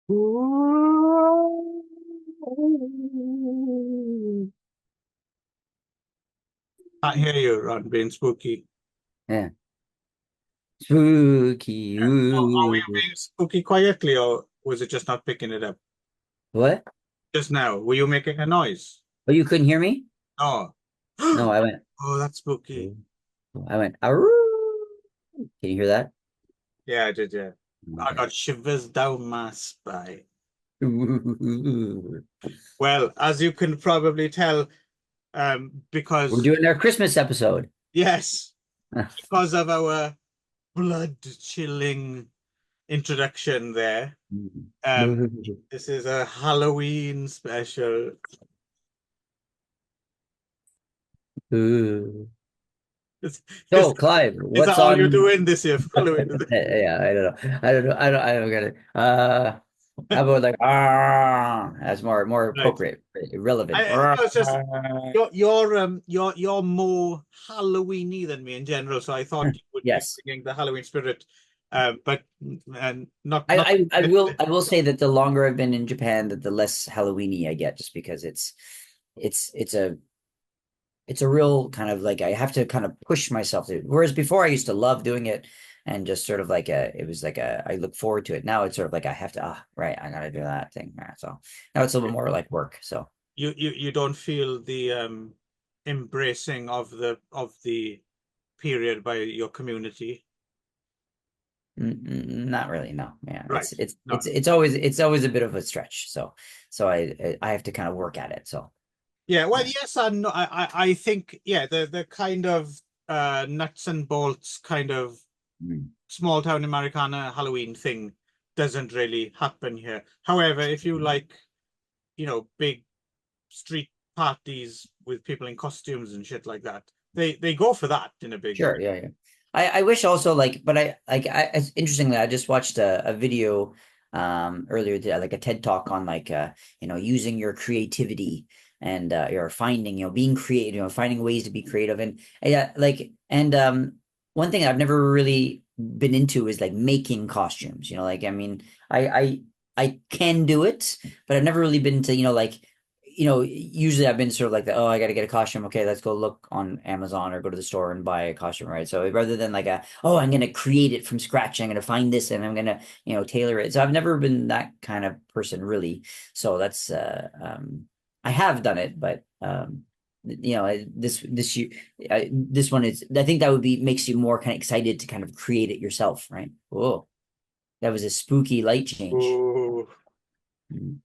Can't hear you, Ron, being spooky. Yeah. Spooky. Are we Ooh. being spooky quietly, or was it just not picking it up? What? Just now, were you making a noise? Oh, you couldn't hear me? Oh. No, I went. Oh, that's spooky. I went. Aroo. Can you hear that? Yeah, I did, yeah. I Okay. got shivers down my spine. Ooh. Well, as you can probably tell, We're because, doing our Christmas episode. yes, because of our blood-chilling introduction there, um, this is a Halloween special. Ooh. Is, is, So, Clive, is that what's all you're on? doing this year for Halloween? Is it? Yeah, I don't know. I don't get it. How about like that's more Right. appropriate, relevant. No, it's just you're more Halloweeny than me in general, so I thought you would be Yes. bringing the Halloween spirit, but and not. I will say that the longer I've been in Japan, that the less Halloweeny I get, just because it's it's a it's a real kind of like I have to kind of push myself to. Whereas before I used to love doing it and just sort of like it was like I look forward to it. Now it's sort of like I have to right, I gotta do that thing. So now it's a little bit more like work. So You don't feel the embracing of the period by your community, not really, no. Yeah, right? No, no. it's always a bit of a stretch. So I have to kind of work at it. So Yeah, well, yeah. yes and no. I think yeah, the kind of nuts and bolts kind of Mm. small town Americana Halloween thing doesn't really happen here. However, if you like, big street parties with people in costumes and shit like that, they go for that in a big way. Sure, yeah, yeah. I wish also like, but interestingly, I just watched a video earlier today, like a TED talk on like using your creativity and or finding, being creative, finding ways to be creative and yeah, like one thing I've never really been into is like making costumes, like I mean, I can do it, but I've never really been to, like usually I've been sort of like the, oh, I got to get a costume. Okay, let's go look on Amazon or go to the store and buy a costume, right? So rather than like oh, I'm going to create it from scratch. I'm going to find this and I'm going to, tailor it. So I've never been that kind of person really. So that's, I have done it, but, this year, this one is, I think that would be, makes you more kind of excited to kind of create it yourself, right? Oh, that was a spooky light change. Ooh, Mm.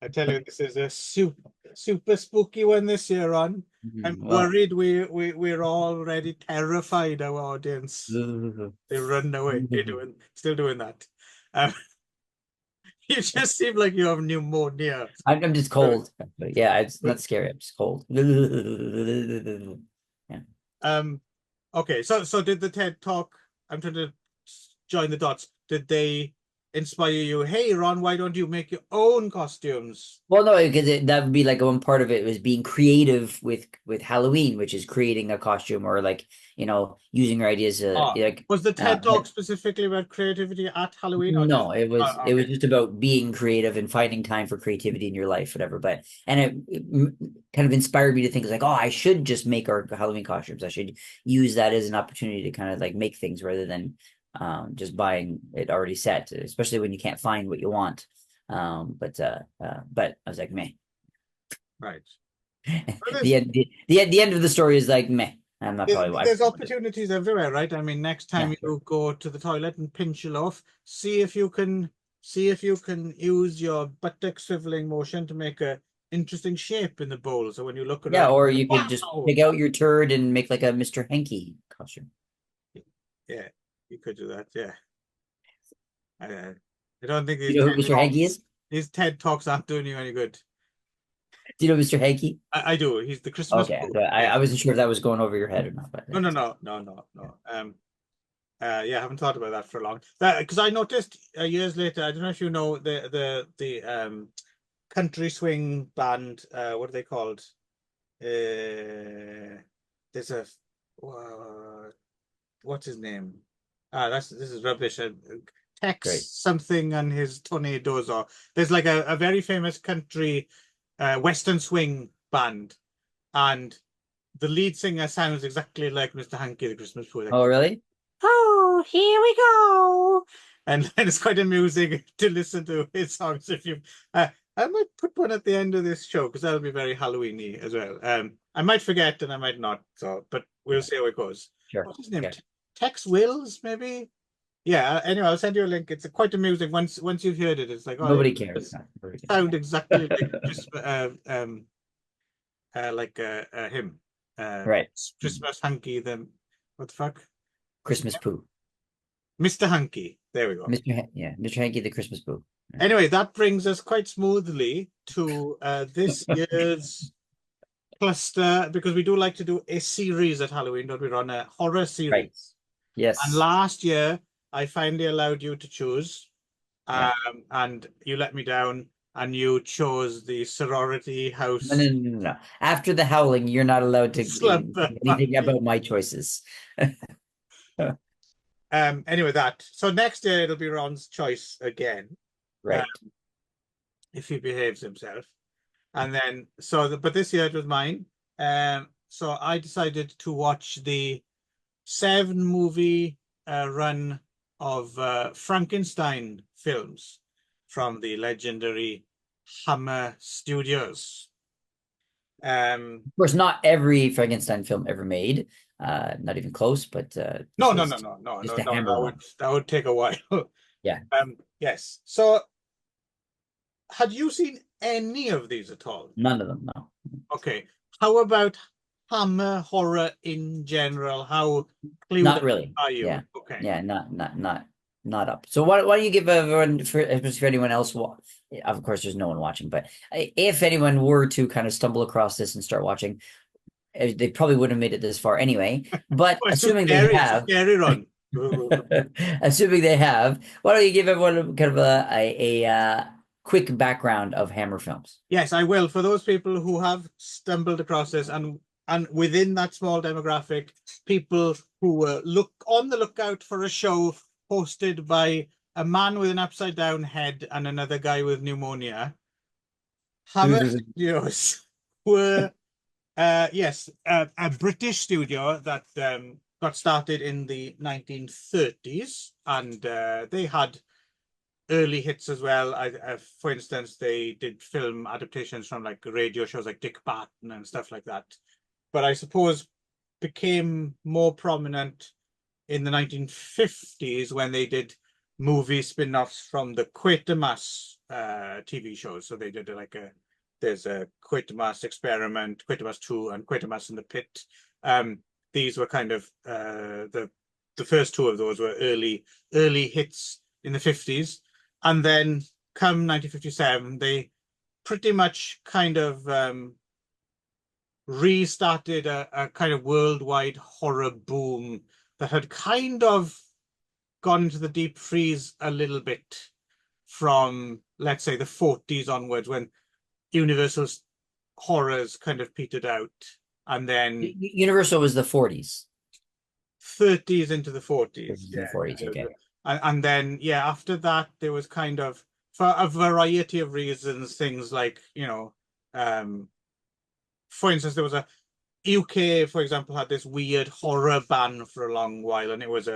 I tell you, this is a super spooky one this year on. I'm Well, worried we're already terrified our audience. They run away. You're still doing that. Um, you just seem like you have pneumonia. I'm just cold. But yeah, it's not scary. I'm just cold. Yeah. Um, okay, so did the TED Talk? I'm trying to join the dots. Did they inspire you? Hey, Ron, why don't you make your own costumes? Well, no, because that would be like one part of it was being creative with Halloween, which is creating a costume or like using your ideas. Oh, Like, was the TED Talk but specifically about creativity at Halloween, or just? no, it was Okay, just about being creative and finding time for creativity in your life, whatever. But and it kind of inspired me to think like, oh, I should just make our Halloween costumes. I should use that as an opportunity to kind of like make things rather than just buying it already set, especially when you can't find what you want. But I was like, meh. right. Well, The end of the story is like meh. I'm not probably why. there's opportunities everywhere, right? I mean, next time Yeah, sure. you go to the toilet and pinch your loaf, see if you can use your buttock swiveling motion to make a interesting shape in the bowl. So when you look Yeah, around, or you could just wow, pick out your turd and make like a Mr. Hanky costume. yeah, you could do that. Yeah, I don't think You know who Mr. Hanky is? These TED Talks aren't doing you any good. Do you know Mr. Hanky? I do. He's the Christmas Okay, fool. so Yeah. I wasn't sure if that was going over your head or not, but No, no, that's no, no, no, no. Yeah, I haven't thought about that for long. That because I noticed years later. I don't know if you know the country swing band. What are they called? There's a uh, what's his name? This is rubbish. Great. Tex something and his Tornadoes, or there's like a very famous country Western swing band, and the lead singer sounds exactly like Mr. Hanky the Christmas Pooh. Like, Oh, really? oh, here we go. And then it's quite amusing to listen to his songs. If you, I might put one at the end of this show because that'll be very Halloweeny as well. I might forget and I might not. So, but we'll see how it goes. Sure. What's his name? Okay. Tex Wills, maybe. Yeah. Anyway, I'll send you a link. It's quite amusing. Once you've heard it, it's like, oh, Nobody it cares. does Nobody cares. sound exactly like him. Right. Christmas Hanky. The what the fuck? Christmas Pooh. Mr. Hanky. There we go. Mr. Hanky the Christmas Pooh. Yeah. Anyway, that brings us quite smoothly to this year's cluster, because we do like to do a series at Halloween, don't we? Run a horror series. Right. Yes. And last year, I finally allowed you to choose, Yeah. and you let me down, and you chose the sorority house. No. After the howling, you're not allowed to Slumber anything party. about my choices. Anyway, so next year it'll be Ron's choice again, Right. if he behaves himself. And then but this year it was mine. So I decided to watch the 7-movie run of Frankenstein films from the legendary Hammer Studios. Of course, not every Frankenstein film ever made. Not even close, but No, just a Hammer one. that would take a while. Yeah. Yes. So had you seen any of these at all? None of them, no. Okay. How about Hammer horror in general? How clued Not up really. are you? Yeah. Okay. Yeah, not up. So why don't you give everyone, for anyone else, of course there's no one watching, but if anyone were to kind of stumble across this and start watching, they probably wouldn't have made it this far anyway. But Oh, assuming they have, scary run. assuming they have, why don't you give everyone kind of a quick background of Hammer films? Yes, I will. For those people who have stumbled across this, and within that small demographic, people who were on the lookout for a show hosted by a man with an upside down head and another guy with pneumonia. Hammer Studios were a British studio that got started in the 1930s, and they had early hits as well. For instance, they did film adaptations from like radio shows like Dick Barton and stuff like that. But I suppose became more prominent in the 1950s when they did movie spin-offs from the Quatermass TV shows. So they did there's a Quatermass Experiment, Quatermass 2, and Quatermass in the Pit. These were kind of the first two of those were early hits in the 50s. And then come 1957, they pretty much kind of restarted a kind of worldwide horror boom that had kind of gone into the deep freeze a little bit from, let's say, the 40s onwards, when Universal's horrors kind of petered out. And then Universal was the 40s. 30s into the 40s. The 40s, okay. And then, after that, there was kind of, for a variety of reasons, things like, for instance, there was a UK, for example, had this weird horror ban for a long while, and it was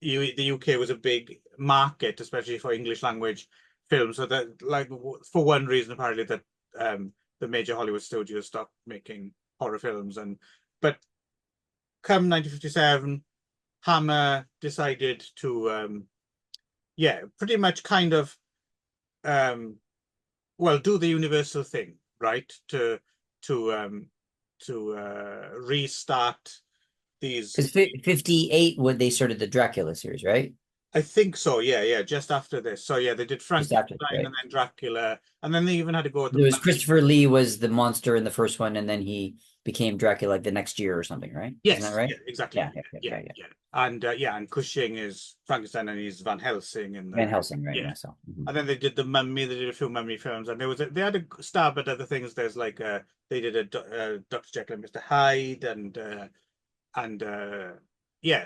the UK was a big market, especially for English language films. So that, like, for one reason, apparently, that the major Hollywood studios stopped making horror films. But come 1957, Hammer decided to, pretty much kind of, do the Universal thing, right? To restart these. Because 58, when they started the Dracula series, right? I think so. Yeah. Just after this. So they did Frankenstein and then Dracula, and then they even had to go. There was Christopher Lee was the monster in the first one, and then he became Dracula like the next year or something, right? Yes, isn't that right? Yeah, exactly. Yeah. And Cushing is Frankenstein, and he's Van Helsing, and Van Helsing, right? Yeah. So, and then they did the Mummy. They did a few Mummy films, and they had a stab at other things. There's like they did a Dr. Jekyll and Mr. Hyde, and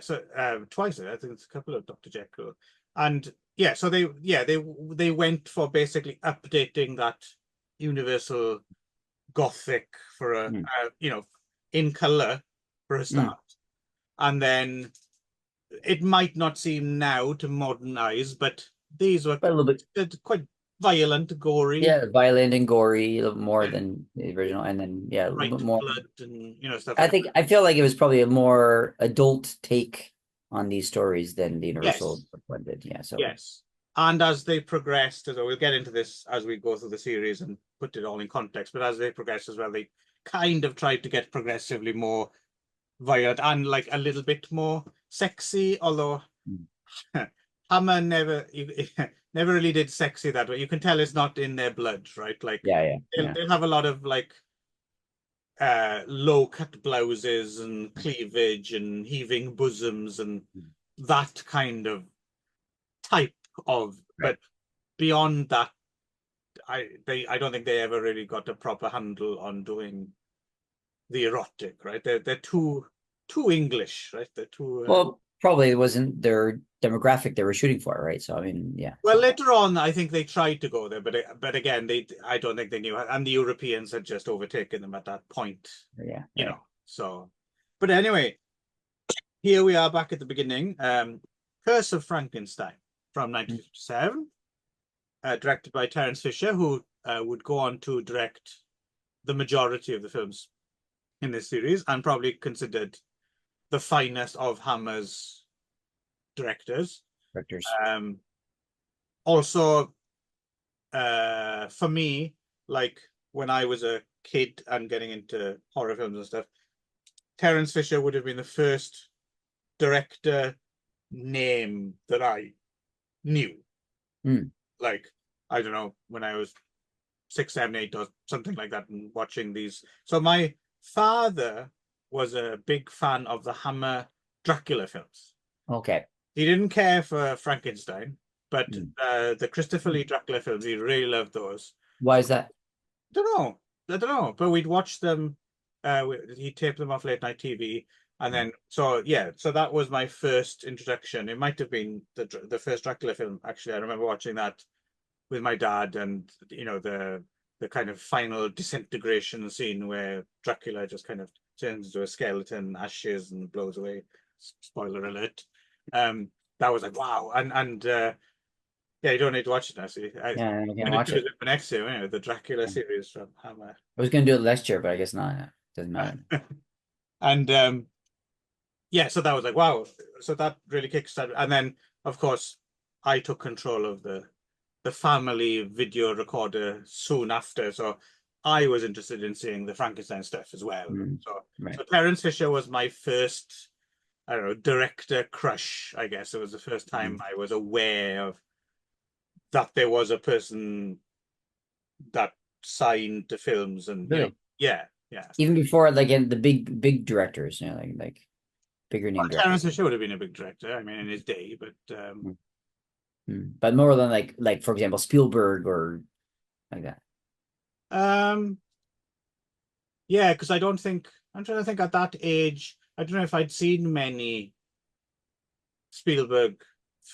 so twice. I think it's a couple of Dr. Jekyll, and yeah, so they went for basically updating that Universal Gothic for Mm, in color for a mm. start, and then it might not seem now to modern eyes, but these were But a little bit, quite violent, gory, yeah, violent and gory, a little more yeah, than the original, and then yeah, a little bright bit more. blood and stuff I like think that. I feel like it was probably a more adult take on these stories than the Universal Yes, one did. Yeah, so yes. And as they progressed, as we'll get into this as we go through the series and put it all in context, but as they progressed as well, they kind of tried to get progressively more violent and like a little bit more sexy, although mm, Hammer never really did sexy that way. You can tell it's not in their blood, right? Like yeah, yeah, they'll, yeah. they'll have a lot of like low cut blouses and cleavage and heaving bosoms and Mm. that kind of type of, Right. but beyond that, I don't think they ever really got a proper handle on doing the erotic, right? They're too English, right? They're too Well, probably it wasn't their demographic they were shooting for, right? So I mean, yeah. well, So later on, I think they tried to go there, but again, I don't think they knew, and the Europeans had just overtaken them at that point, yeah, you right. know. So, but anyway, here we are back at the beginning. Curse of Frankenstein from Mm. 1957, directed by Terence Fisher, who would go on to direct the majority of the films in this series, and probably considered the finest of Hammer's directors. Directors. Um, Also, for me, like when I was a kid and getting into horror films and stuff, Terence Fisher would have been the first director name that I knew. Mm. Like, I don't know, when I was 6, 7, 8 or something like that, and watching these. So my father was a big fan of the Hammer Dracula films. Okay. He didn't care for Frankenstein, but Mm. the Christopher Lee Dracula films, he really loved those. Why is that? Don't know. I don't know. But we'd watch them. He taped them off late night TV, and Mm. then so that was my first introduction. It might have been the first Dracula film. Actually, I remember watching that with my dad, and the kind of final disintegration scene where Dracula just kind of turns into a skeleton, ashes, and blows away. Spoiler alert. Um, that was like wow, and yeah, you don't need to watch it now. See, I'm Yeah, I can gonna watch do it it. for next year. The Dracula Yeah. series from Hammer. I was gonna do it last year, but I guess not. It doesn't matter. And yeah, so that was like wow. So that really kickstarted, and then of course I took control of the family video recorder soon after. So I was interested in seeing the Frankenstein stuff as well. Mm. So Right. Terence Fisher was my first, I don't know, director crush. I guess it was the first time Mm. I was aware of that there was a person that signed to films, and Really? yeah, yeah. Even before like in the big directors, you know, like bigger Well, name Terence directors. Fisher would have been a big director. I mean, in his day, but Mm. Mm. But more than like for example Spielberg or like that. um, yeah, because I don't think I'm trying to think at that age. I don't know if I'd seen many Spielberg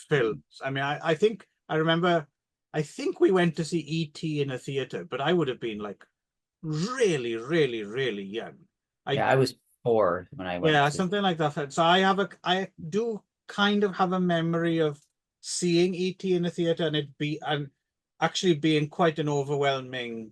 films. Mm. I mean, I think I remember. I think we went to see E.T. in a theater, but I would have been like really, really, really young. I Yeah, I was 4 when I went Yeah, to. something like that. So I do kind of have a memory of seeing E.T. in the theater, and actually being quite an overwhelming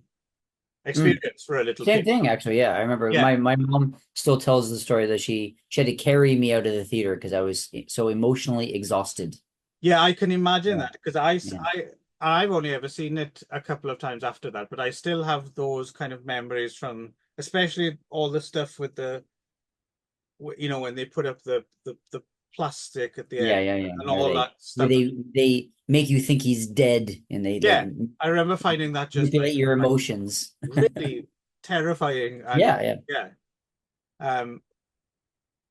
Mm. experience for a little Same kid. thing, actually. Yeah, I remember Yeah, my mom still tells the story that she had to carry me out of the theater because I was so emotionally exhausted. yeah, I can imagine Yeah, that because yeah, I've only ever seen it a couple of times after that, but I still have those kind of memories from, especially all the stuff with when they put up the plastic at the yeah, end yeah, yeah. and Where all they that where stuff. they make you think he's dead and they like Yeah, I remember finding that just manipulate your emotions. really terrifying, and Yeah, yeah, yeah, um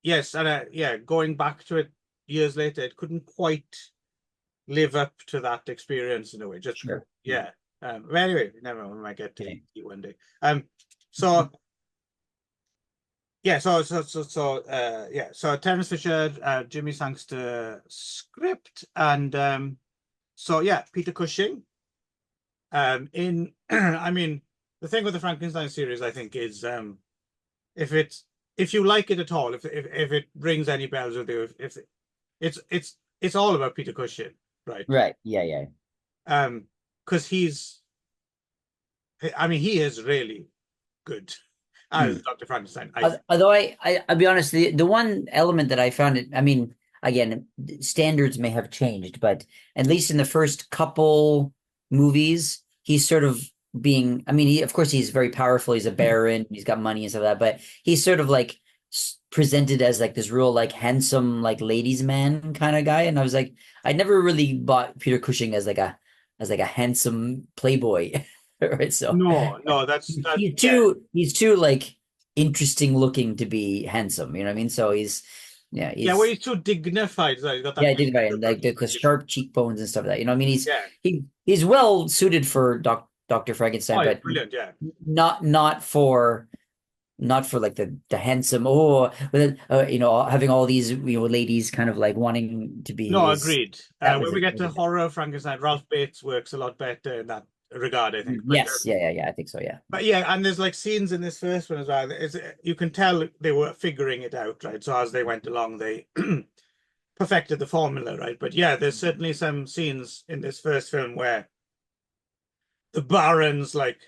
yes, and yeah, going back to it years later, it couldn't quite live up to that experience in a way, just sure. Yeah. yeah. But anyway, never mind, we might get to Okay. E.T. one day. So yeah, yeah, so Terence Fisher, Jimmy Sangster script, and So yeah, Peter Cushing. In I mean, the thing with the Frankenstein series, I think, is if it's if you like it at all, if it rings any bells with you, if it's all about Peter Cushing, right? Right. Yeah, yeah. Because I mean, he is really good as Mm. Dr. Frankenstein, I think. Although I'll be honest, the one element that I found it, I mean, again, standards may have changed, but at least in the first couple movies, he's sort of being, I mean, of course, he's very powerful. He's a baron, he's got money and stuff like that, but he's sort of like presented as like this real, like handsome, like ladies' man kind of guy. And I was like, I never really bought Peter Cushing as like a handsome playboy. Right. So No, that's yeah. he's too like interesting looking to be handsome. You know what I mean? So yeah, Yeah, well, he's he's too dignified. So he's got yeah, that I did right. And like the yeah. sharp cheekbones and stuff like that. You know what I mean? Yeah. He's well suited for Dr. Frankenstein, Oh, he's but brilliant, yeah. not for like the handsome but you know, having all these, you know, ladies kind of like wanting to be No, his. agreed. That When was we it. get to horror Frankenstein, Ralph Bates works a lot better in that regard, I think. Yes, yeah, I think so. Yeah. But yeah, and there's like scenes in this first one as well. You can tell they were figuring it out, right? So as they went along, they perfected the formula, right? But yeah, there's certainly some scenes in this first film where the Baron's like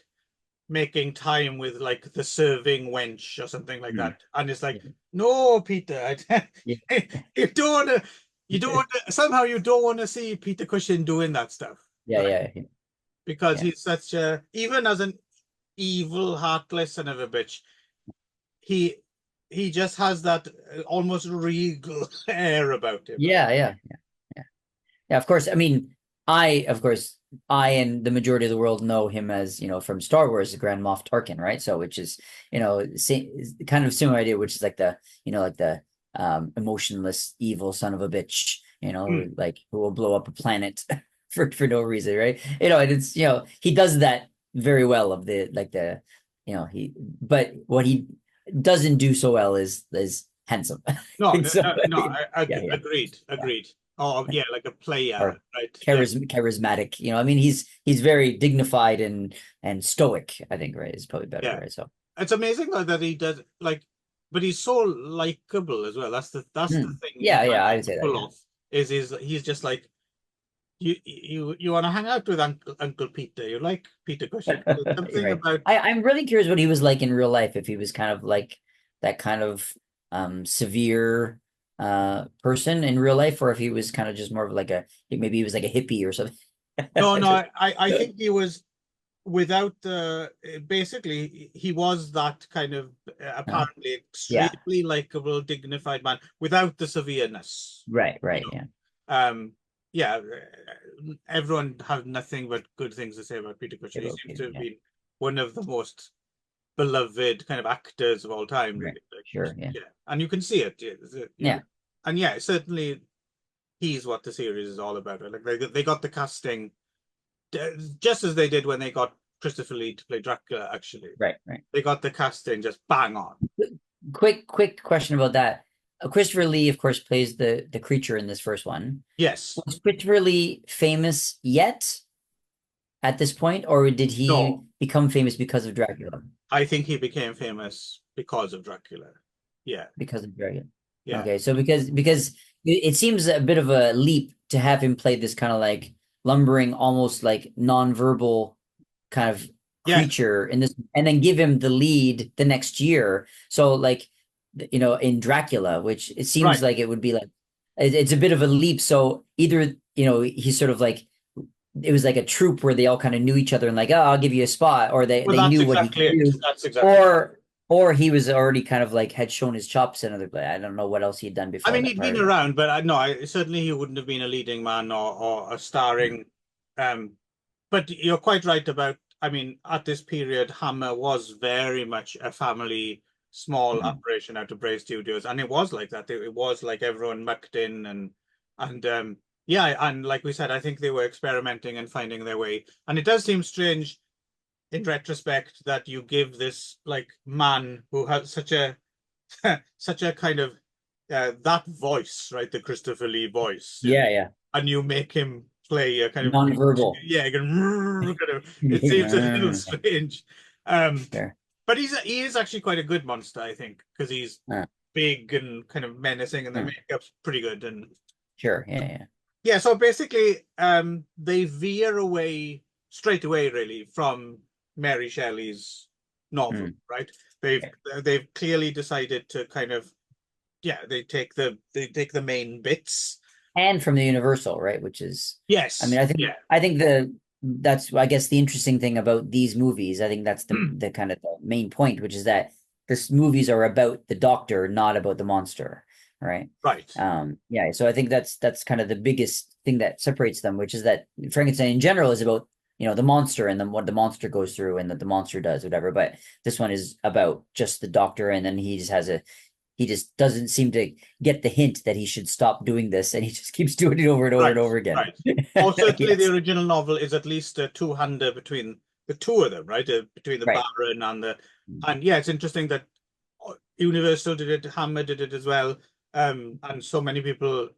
making time with like the serving wench or something like Mm. that, and it's like, no, Peter, Yeah. you don't want to, you don't want to, somehow you don't want to see Peter Cushing doing that stuff, Yeah, right? yeah, Because yeah. he's such a, even as an evil, heartless son of a bitch, he he just has that almost regal air about him. Yeah, yeah, yeah. Yeah, of course. I mean, of course, I and the majority of the world know him as, you know, from Star Wars, the Grand Moff Tarkin, right? So, which is, you know, kind of similar idea, which is like the, you know, like the emotionless, evil son of a bitch, you know, Mm. like who will blow up a planet for no reason, right? You know, and it's, you know, he does that very well of the like the, you know, but what he doesn't do so well is handsome. No, And no, so, no, no, yeah, yeah. agreed, Yeah. agreed. Oh, yeah, like a player, Or right? Yeah. charismatic. You know, I mean, he's very dignified and stoic, I think, right? Is probably better, Yeah. right? So It's amazing though that he does like, but he's so likable as well. That's the thing he yeah, I would manages to say that, pull yeah. off. Is he's just like, you want to hang out with Uncle Peter. You like Peter Cushing. There's You're something right. about I'm really curious what he was like in real life, if he was kind of like that kind of severe person in real life, or if he was kind of just more of like maybe he was like a hippie or something. no, I no. don't- I think he was without the basically he was that kind of uh, apparently yeah, extremely likable, dignified man without the severeness. You right, know, yeah. yeah, everyone had nothing but good things to say about Peter Cushing. He seems to have Yeah, been one of the most beloved kind of actors of all time, right. really. Like, Sure, yeah. yeah, and you can see it. Yeah. And yeah, certainly he's what the series is all about. Like they got the casting just as they did when they got Christopher Lee to play Dracula. Actually, Right. they got the casting just bang on. Quick question about that. Christopher Lee, of course, plays the creature in this first one. Yes, Was Christopher Lee famous yet at this point, or did he no, become famous because of Dracula? I think he became famous because of Dracula. Yeah, Because of Dracula. yeah, Okay, so because it seems a bit of a leap to have him play this kind of like lumbering, almost like nonverbal kind of yeah, creature in this, and then give him the lead the next year. So like, you know, in Dracula, which it seems right. like it would be like it's a bit of a leap. So either, you know, he's sort of like it was like a troupe where they all kind of knew each other and like, oh, I'll give you a spot, or Well, they that's knew what he exactly could it. do, That's exactly it. or he was already kind of like had shown his chops in other play. I don't know what else he'd done I before mean, that he'd been prior to that. around, but no, certainly he wouldn't have been a leading man or a starring. Um, but you're quite right about. I mean, at this period, Hammer was very much a family, small Mhm. operation out of Bray Studios, and it was like that. It was like everyone mucked in and yeah, and like we said, I think they were experimenting and finding their way. And it does seem strange in retrospect that you give this like man who has such a such a kind of that voice, right? The Christopher Lee voice, Yeah, yeah. and you make him display a kind of Non-verbal. yeah, kind of it seems a little Yeah. strange. Um, Sure. but he is actually quite a good monster, I think, because he's Uh, big and kind of menacing, and the uh, makeup's pretty good. And sure. Yeah. Yeah. yeah, so basically, they veer away straight away, really, from Mary Shelley's novel, Mm. right? Yeah. They've clearly decided to kind of yeah, they take the main bits. And from the Universal, right? Which is, I mean, Yes, yeah, I think that's I guess the interesting thing about these movies. I think that's the kind of the main point, which is that this movies are about the Doctor, not about the monster, right? right, Yeah. So I think that's kind of the biggest thing that separates them, which is that Frankenstein in general is about the monster and then what the monster goes through and that the monster does, whatever. But this one is about just the Doctor, and then he just doesn't seem to get the hint that he should stop doing this, and he just keeps doing it over and over and right, over again. right. Oh, certainly the Yes. original novel is at least a two-hander between the two of them, right? Between the Right. Baron and the and yeah, it's interesting that Universal did it, Hammer did it as well, and so many people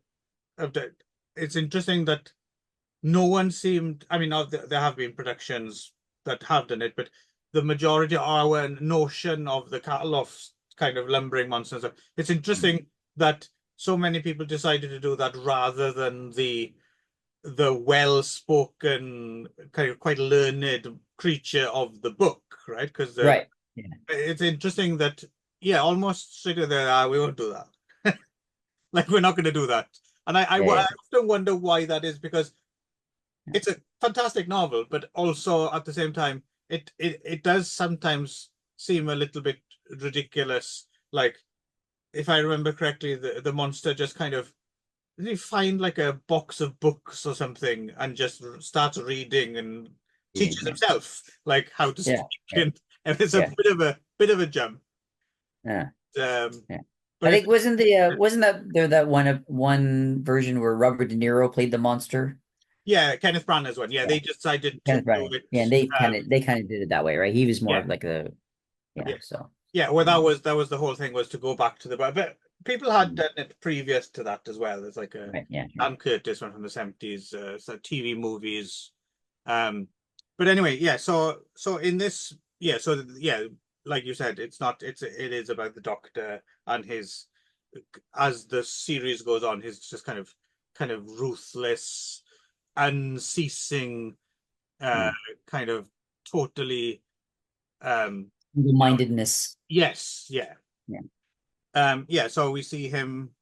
have done. It's interesting that no one seemed. I mean, there have been productions that have done it, but the majority of our notion of the Karloff's kind of lumbering monsters. It's interesting that so many people decided to do that rather than the well-spoken, kind of quite learned creature of the book, right? Because Right. Yeah. it's interesting that yeah, almost straight to there, we won't do that. Like we're not going to do that. And Yeah. I Yeah. often wonder why that is because it's a fantastic novel, but also at the same time, it does sometimes seem a little bit ridiculous. Like if I remember correctly, the monster just kind of did he find like a box of books or something and just starts reading and Yeah. teaches Yeah. himself like how to Yeah. speak Right. and it's a Yeah. bit of a jump. Yeah. Um, Yeah. I but think wasn't that there that one version where Robert De Niro played the monster? yeah, Kenneth Branagh's one. Yeah, Yeah. they decided to Kenneth do Branagh. it. Yeah, and they kind of did it that way, right? He was more Yeah, of like a yeah, yeah. so Yeah, well, mm, that was the whole thing was to go back to the but people had mm, done it previous to that as well. There's like a right, yeah, sure. Dan Curtis one from the 70s, so TV movies. Um, but anyway, yeah. So in this, yeah. So yeah, like you said, it is about the Doctor and his as the series goes on, his just kind of ruthless, unceasing, uh, Mm. kind of totally um Mindedness. yes, yeah. Yeah. Yeah, so we see him,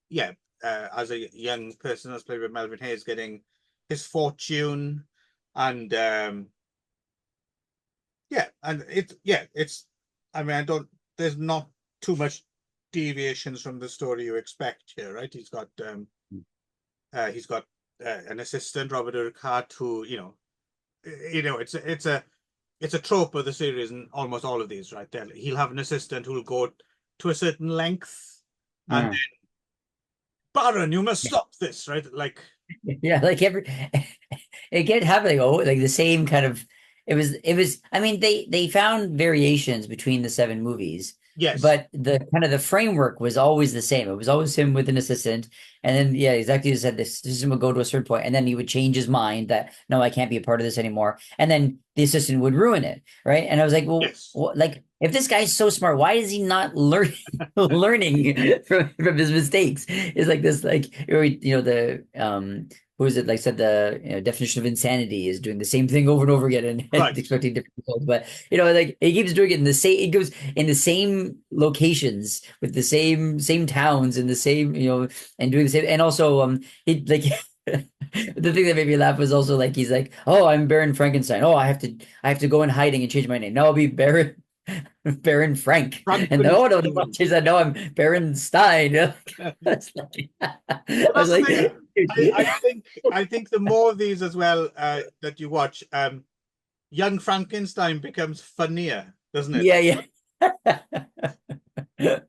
yeah, as a young person, as played by Melvin Hayes, getting his fortune, and yeah, and it's. I mean, I don't. There's not too much deviations from the story you expect here, right? Mm. He's got an assistant, Robert Urquhart, who it's a trope of the series and almost all of these, right? He'll have an assistant who'll go to a certain length, and Mm. Baron, you must stop this, right? Like, Yeah, like it kept happening. Oh, like the same kind of. It was. I mean, they found variations between the seven movies, yes, but the kind of the framework was always the same. It was always him with an assistant, and then yeah, exactly as you said. The assistant would go to a certain point, and then he would change his mind that no, I can't be a part of this anymore, and then the assistant would ruin it, right? And I was like, well, yes, like if this guy's so smart, why is he not learning from his mistakes? It's like this, like the who is it like said the definition of insanity is doing the same thing over and over again and right. expecting different results. But like he keeps doing it in the same. It goes in the same locations with the same towns and the same and doing the same. And also he like. The thing that made me laugh was also like he's like, oh, I'm Baron Frankenstein. Oh, I have to go in hiding and change my name. Now I'll be Baron Frank. And no, the Frankenstein. boss said, no, I'm Baron Stein. I was like, I But was that's the like, thing. I think the more of these as well that you watch, young Frankenstein becomes funnier, doesn't it? yeah, yeah. Yeah,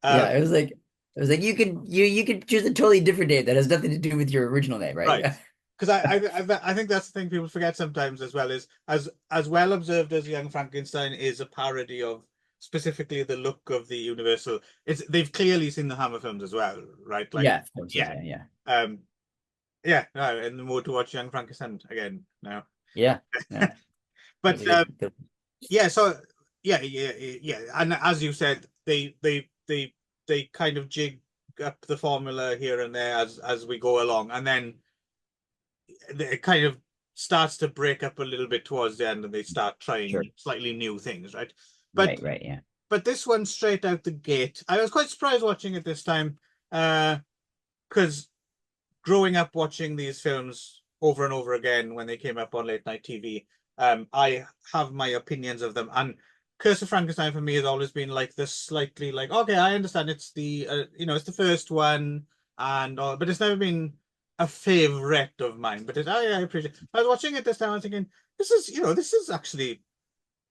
Um, it was like you could choose a totally different name that has nothing to do with your original name, right. right? Because I think that's the thing people forget sometimes as well is as well observed as Young Frankenstein is a parody of specifically the look of the Universal. They've clearly seen the Hammer films as well, right? Like Yeah, of course. yeah. Yeah, yeah. Um, yeah, no, in the mood to watch Young Frankenstein again now. Yeah, yeah, But that's a good. yeah, so yeah, and as you said, they kind of jig up the formula here and there as we go along, and then it kind of starts to break up a little bit towards the end, and they start Sure. trying slightly new things, right? But Right, yeah. but this one straight out the gate, I was quite surprised watching it this time, because growing up watching these films over and over again when they came up on late night TV, I have my opinions of them. And Curse of Frankenstein for me has always been like this slightly like, okay, I understand it's the it's the first one and all, but it's never been a favorite of mine. But I appreciate. I was watching it this time, I was thinking, this is actually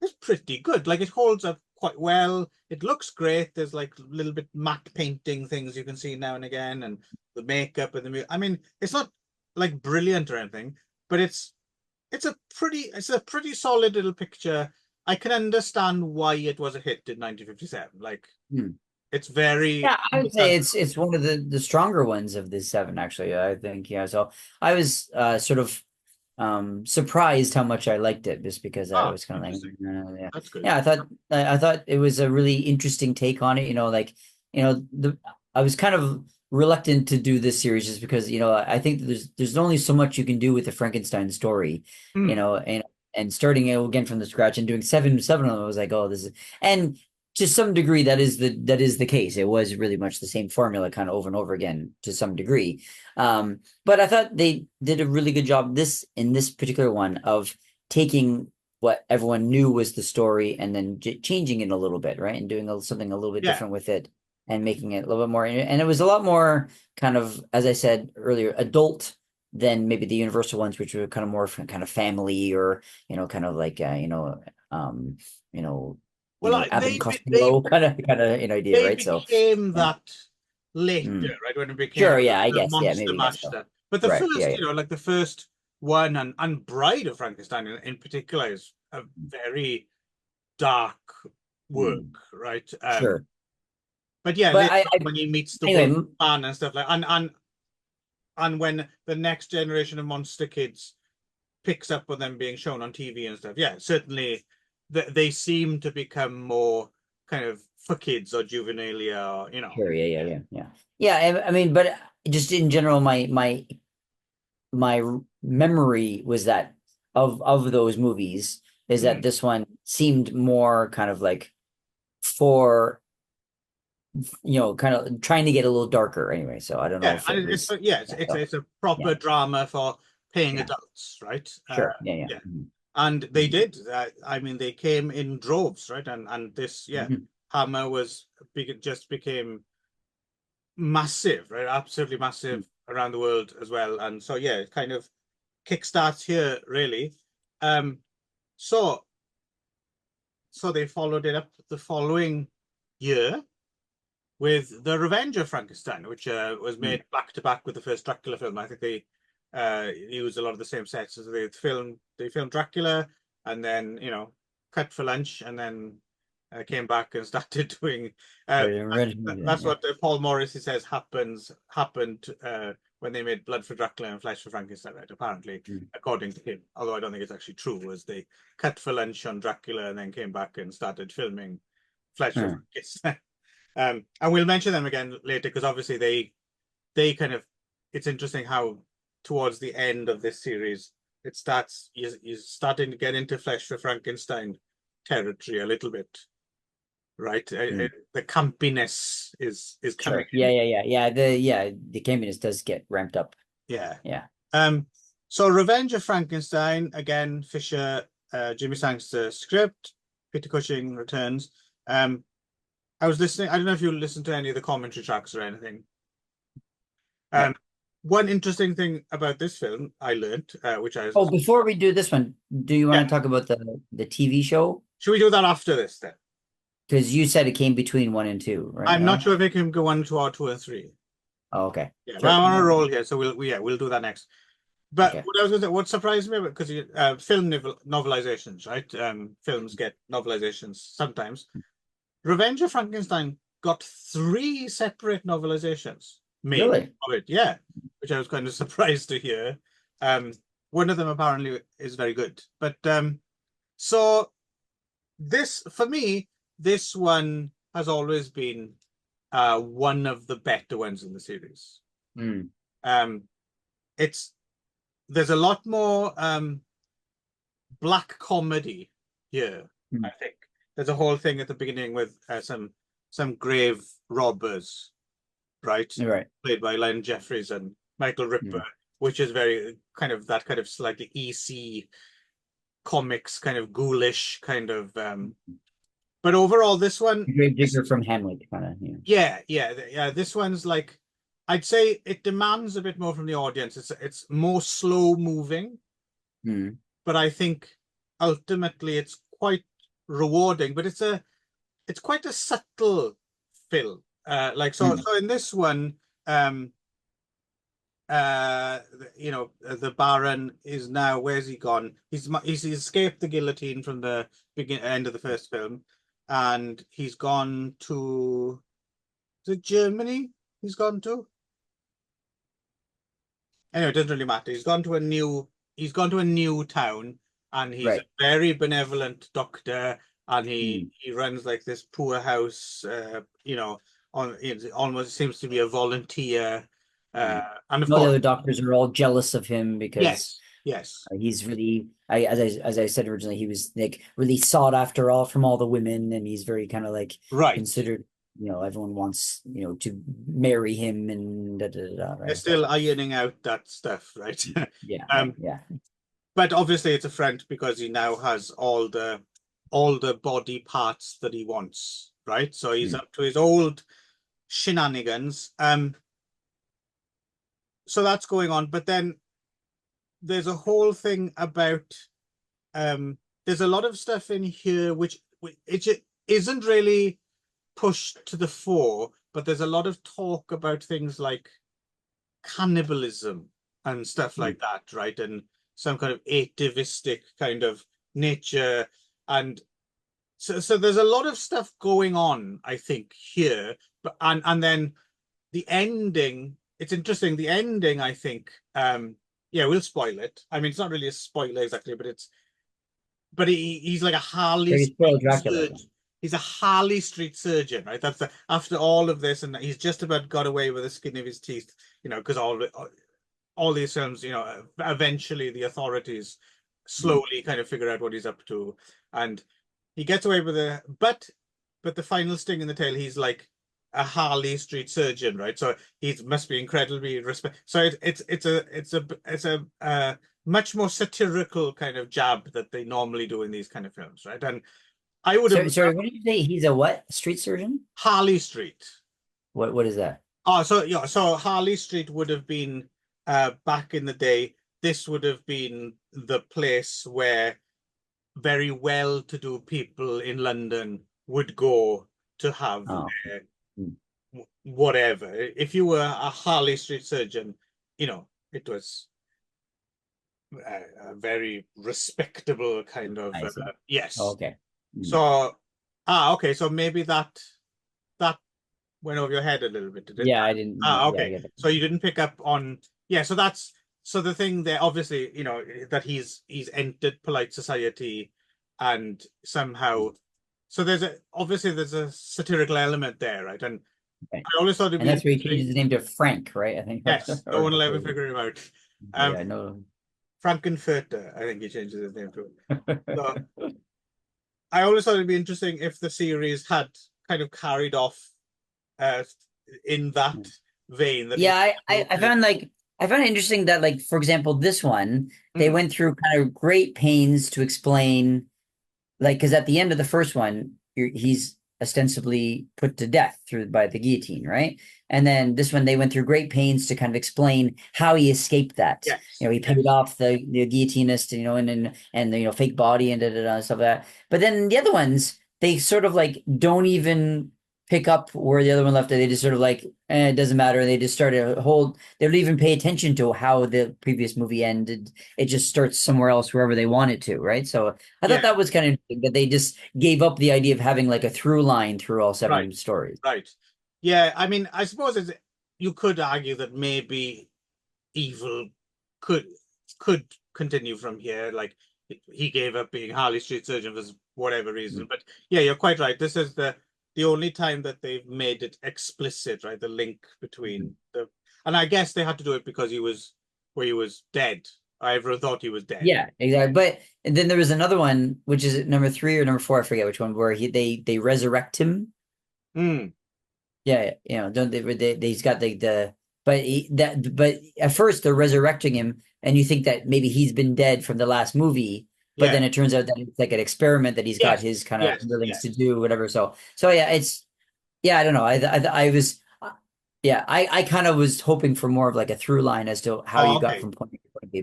it's pretty good. Like it holds up quite well. It looks great. There's like little bit matte painting things you can see now and again, and the makeup and I mean, it's not like brilliant or anything, but it's a pretty solid little picture. I can understand why it was a hit in 1957. Like Hmm. it's very Yeah, I would say it's one of the stronger ones of the seven, actually. I think, yeah. So I was sort of surprised how much I liked it, just because I was kind of like, interesting. yeah, That's good. yeah. I thought it was a really interesting take on it. Like I was kind of reluctant to do this series just because I think there's only so much you can do with the Frankenstein story, Mm. and starting it again from the scratch and doing seven of them. I was like, oh, this is and to some degree that is the case. It was really much the same formula kind of over and over again to some degree. But I thought they did a really good job in this particular one of taking what everyone knew was the story and then changing it a little bit, right? And doing something a little bit Yeah. different with it and making it a little bit more. And it was a lot more kind of, as I said earlier, adult than maybe the Universal ones, which were kind of more kind of family or, kind of like, um, you know, Well, Abbott and Costello kind of idea, they right? So, became yeah. that later, Mm. right? When it became Sure, yeah, I the guess. Yeah, Monster maybe guess Mash so. stuff. But the Right. Yeah, first, yeah. like the first one and Bride of Frankenstein in particular is a very dark work, Mm. right? Sure. But yeah, But later I on when he meets the anyway, wolf man and stuff like, and when the next generation of monster kids picks up on them being shown on TV and stuff, yeah, certainly they seem to become more kind of for kids or juvenilia, or sure, yeah. I mean, but just in general, my memory was that of those movies is that Mm. this one seemed more kind of like for kind of trying to get a little darker anyway. So I don't know Yeah, if and it was yeah, yeah, so, it's a yeah, proper drama for paying yeah, adults, right? sure, yeah. Yeah, Mhm. and they Mhm. did. I mean, they came in droves, right? And this, yeah, Mhm. Hammer was big, just became massive, right? Absolutely massive around the world as well. And so yeah, it kind of kickstarts here really. Um, so so they followed it up the following year with The Revenge of Frankenstein, which was Mhm. made back to back with the first Dracula film. I think they used a lot of the same sets as they filmed Dracula and then cut for lunch and then came back and started doing that's Yeah. what Paul Morrissey says happened when they made Blood for Dracula and Flesh for Frankenstein, right? Apparently, Mhm. according to him, although I don't think it's actually true, was they cut for lunch on Dracula and then came back and started filming Flesh for Mhm. Frankenstein. And we'll mention them again later because obviously they kind of it's interesting how towards the end of this series it starts you're starting to get into Flesh for Frankenstein territory a little bit, right? Mhm. The campiness is coming Sure. Yeah, in. The campiness does get ramped up. Yeah. Yeah. Um. So Revenge of Frankenstein again. Fisher, Jimmy Sangster script. Peter Cushing returns. I was listening. I don't know if you listened to any of the commentary tracks or anything. No. Um, one interesting thing about this film I learned, which I Oh, was, before we do this one, do you want yeah, to talk about the TV show? should we do that after this then? Because you said it came between one and two, right? I'm not No? sure if it can go on to or two or three. Oh, okay. Yeah, but Sure. I'm on a No. roll here, so we'll do that next. But Okay. what I was going to say, what surprised me, because film novelizations, right? Films get novelizations sometimes. Revenge of Frankenstein got three separate novelizations made Really? of it. Yeah. which I was kind of surprised to hear. Um, one of them apparently is very good. But so this, for me, this one has always been one of the better ones in the series. Mm. Um, it's there's a lot more black comedy here, I Mm. think. There's a whole thing at the beginning with some grave robbers, right? You're right. Played by Len Jeffries and Michael Ripper, Mm. which is very kind of that kind of slightly EC comics, kind of ghoulish kind of. But overall, this one, Gravedigger from Hamlet, kind of. yeah. This one's like, I'd say it demands a bit more from the audience. It's more slow moving, Mm. but I think ultimately it's quite rewarding. But it's quite a subtle film. Mm. So in this one, um, the Baron is now, where's he gone? He's escaped the guillotine from the end of the first film, and he's gone to Germany. He's gone to anyway. It doesn't really matter. He's gone to a new town, and he's a Right. very benevolent doctor, and Mm. he runs like this poor house. It almost seems to be a volunteer. Mm. And of All the course, other doctors are all jealous of him because yes, he's really, as I said originally, he was like really sought after all from all the women, and he's very kind of like right. considered. Everyone wants to marry him and They're right. So still ironing out that stuff, right? yeah, right, um, yeah. but obviously it's a front because he now has all the body parts that he wants, right? So he's Mm. up to his old shenanigans. So that's going on, but then there's a whole thing about there's a lot of stuff in here which it isn't really pushed to the fore, but there's a lot of talk about things like cannibalism and stuff Mm. like that, right? And some kind of atavistic kind of nature. And so there's a lot of stuff going on, I think, here. But and then the ending, it's interesting. The ending, I think, yeah, we'll spoil it. I mean, it's not really a spoiler exactly, but he's like a Harley Very spoiled Street Dracula. surgeon. He's a Harley Street surgeon, right? After all of this, and he's just about got away with the skin of his teeth, because all these films, eventually the authorities Mm. slowly kind of figure out what he's up to, and he gets away with it. But the final sting in the tail, he's like a Harley Street surgeon, right? So he must be incredibly respect. So it's a much more satirical kind of jab that they normally do in these kind of films, right? And I would have Sorry, what did you say? He's a what? Street surgeon? Harley Street. What is that? Oh, so yeah, so Harley Street would have been back in the day. This would have been the place where very well-to-do people in London would go to have Oh. their Mm. whatever. If you were a Harley Street surgeon, it was a very respectable kind of I see. Oh, yes. okay. Mm. So okay, so maybe that went over your head a little bit, did it? Yeah, I didn't. Yeah, I Okay. get it. So you didn't pick up on, yeah, so the thing there, obviously, that he's entered polite society and somehow, so there's a satirical element there, right? And Okay. I always thought it'd And be that's where he interesting. changes his name to Frank, right? I think. Yes, no one will ever figure him out. Um, Yeah, no. Frankenfurter, I think he changes his name to. So I always thought it'd be interesting if the series had kind of carried off uh, in that vein that Yeah, he I found I found it interesting that for example, this one, they Mhm. went through kind of great pains to explain, because at the end of the first one, he's ostensibly put to death by the guillotine, right? And then this one, they went through great pains to kind of explain how he escaped that. Yes, He paid yes, off the guillotinist, and fake body and stuff like that. But then the other ones, they sort of don't even pick up where the other one left it. They just sort of it doesn't matter. They just started they don't even pay attention to how the previous movie ended. It just starts somewhere else, wherever they want it to, right? So I thought yeah, that was kind of interesting that they just gave up the idea of having a through line through all right, seven stories. right. Yeah, I mean, I suppose you could argue that maybe evil could could continue from here. Like he gave up being Harley Street Surgeon for whatever reason. But yeah, you're quite right. This is the only time that they've made it explicit, right? The link between the, and I guess they had to do it because he was dead. Everyone thought he was dead. Yeah, exactly. But and then there was another one, which is number 3 or number 4, I forget which one, where they resurrect him. Mm. Yeah, you know, don't he's got the but at first they're resurrecting him, and you think that maybe he's been dead from the last movie, but Yeah. then it turns out that it's like an experiment that he's got Yes. his kind of Yes. underlings to Yes. do, whatever. So yeah, it's yeah, I don't know. I was yeah, I kind of was hoping for more of like a through line as to how Oh, you got okay. from point A to point B,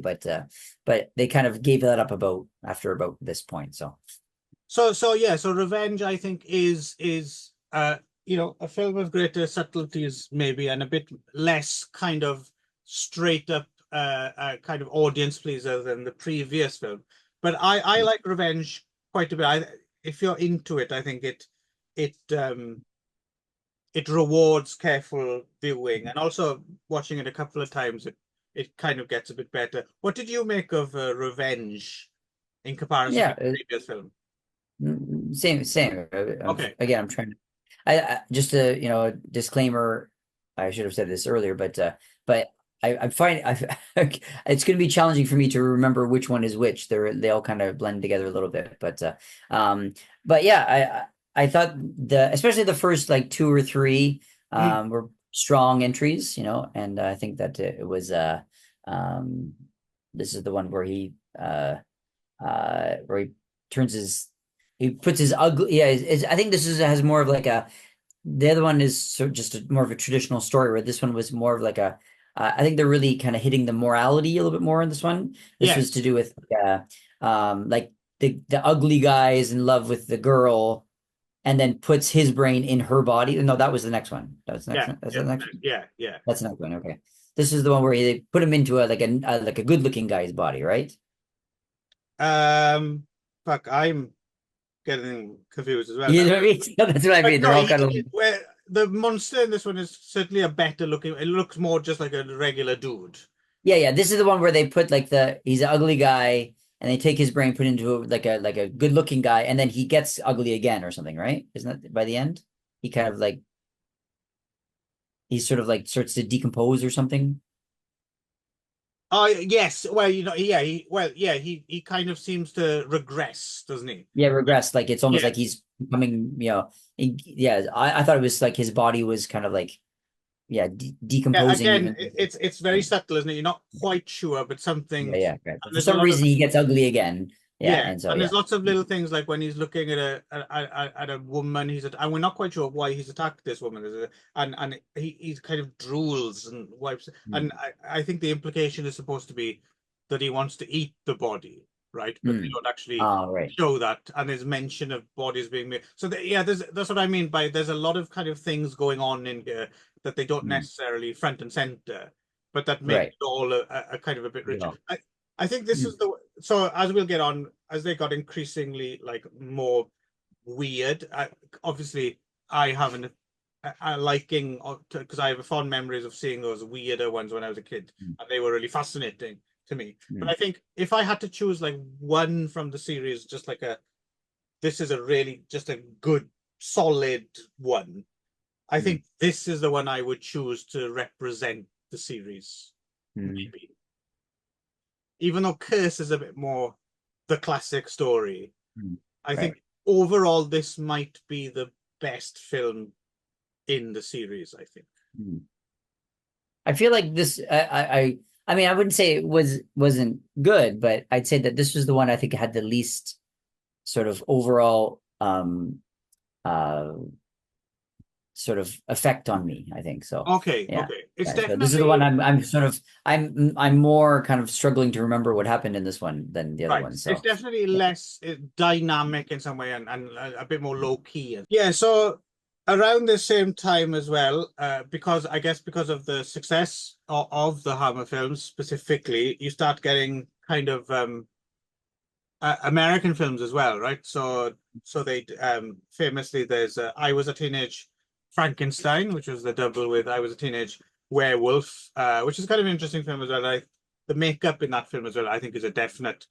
but they kind of gave that up after about this point. So So yeah, so Revenge, I think, is a film of greater subtleties maybe, and a bit less kind of straight up kind of audience pleaser than the previous film. But I like Revenge quite a bit. If you're into it, I think it it rewards careful viewing, and also watching it a couple of times, it kind of gets a bit better. What did you make of Revenge in comparison to yeah, the previous film? same. Okay. Again, I'm trying to. I just a disclaimer. I should have said this earlier, but I find it's going to be challenging for me to remember which one is which. They all kind of blend together a little bit, um, but yeah, I thought especially the first like 2 or 3 Mm. were strong entries, and I think that it was um, this is the one where he turns he puts his ugly. Yeah, I think this has more of like the other one is just more of a traditional story, where this one was more of like I think they're really kind of hitting the morality a little bit more in this one. This was to Yes. do with like the ugly guy is in love with the girl, and then puts his brain in her body. No, that was the next one. That was the next Yeah. one. That's Yeah. the next one. Yeah. Yeah. That's the next one. Okay. This is the one where they put him into like a good looking guy's body, right? Um, fuck, I'm getting confused as well You now. know what I mean? That's what I But mean. no, They're all kind of where the monster in this one is certainly a better looking. It looks more just like a regular dude. yeah. This is the one where they put like he's an ugly guy, and they take his brain, put into like a good looking guy, and then he gets ugly again or something, right? Isn't that by the end? He kind of like he sort of like starts to decompose or something. Oh yes, well, yeah, he kind of seems to regress, doesn't he? Yeah, regress. Like it's almost Yeah. like he's becoming, yeah. I thought it was like his body was kind of like yeah Yeah, decomposing again, even. it's very subtle, isn't it? You're not quite sure, but something, Yeah, yeah. Right. and For there's a some lot of reason, he gets ugly again. Yeah, yeah, and so and yeah. there's lots of little things like when he's looking at a woman, and we're not quite sure why he's attacked this woman, and he kind of drools and wipes, Mm. and I think the implication is supposed to be that he wants to eat the body, right? But they Mm. don't actually Oh, right. show that, and there's mention of bodies being made. So yeah, that's what I mean by there's a lot of kind of things going on in here that they don't Mm. necessarily front and center, but that make Right. it all a kind of a bit richer. Yeah. I think this Mm. is so as we'll get on, as they got increasingly like more weird. Obviously, I have a liking because I have fond memories of seeing those weirder ones when I was a kid, Mm. and they were really fascinating to me. But Mm. I think if I had to choose like one from the series, just like this is a really just a good solid one. I Mm. think this is the one I would choose to represent the series, Mm. maybe. Even though Curse is a bit more the classic story, Mm. I Right. think overall this might be the best film in the series, I think. Mm. I feel like this. I mean, I wouldn't say it wasn't good, but I'd say that this was the one I think had the least sort of overall uh sort of effect on me, I think. So Okay, yeah. okay. It's Yeah. So this is the one definitely I'm sort of I'm more kind of struggling to remember what happened in this one than the other right. one. It's So definitely yeah. less dynamic in some way and a bit more low key. Yeah, so around the same time as well, because I guess because of the success of the Hammer films specifically, you start getting kind of American films as well, right? So they famously there's I Was a Teenage Frankenstein, which was the double with I Was a Teenage werewolf, which is kind of an interesting film as well. The makeup in that film as well, I think, is a definite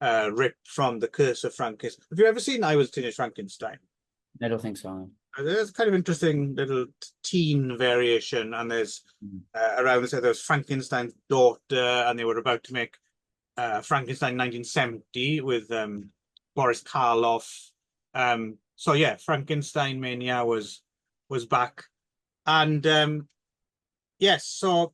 rip from The Curse of Frankenstein. Have you ever seen I Was Teenage Frankenstein? I don't think so. There's kind of interesting little teen variation, and there's Mm. around this, there's Frankenstein's daughter, and they were about to make Frankenstein 1970 with Boris Karloff. So yeah, Frankenstein Mania was back, and yes, so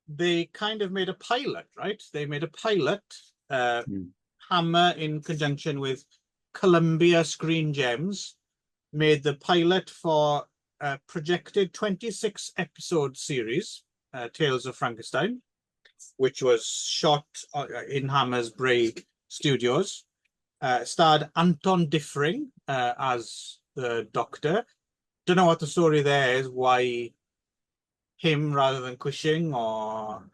they kind of made a pilot, right? They made a pilot, Mm. Hammer in conjunction with Columbia Screen Gems made the pilot for a projected 26 episode series, Tales of Frankenstein, which was shot in Hammer's Bray Studios. Starred Anton Diffring as the Doctor. Don't know what the story there is, why him rather than Cushing, or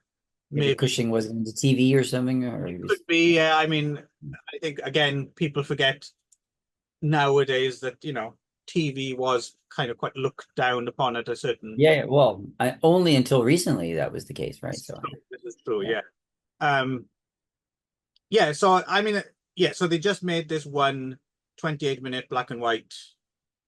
Maybe maybe Cushing was in the TV or something, or he it was. could be. Yeah, I mean, I think again, people forget nowadays that, TV was kind of quite looked down upon at a certain. Yeah, well, only until recently that was the case, right? So, This is true, yeah. yeah. Yeah, so I mean, yeah, so they just made this one 28-minute black and white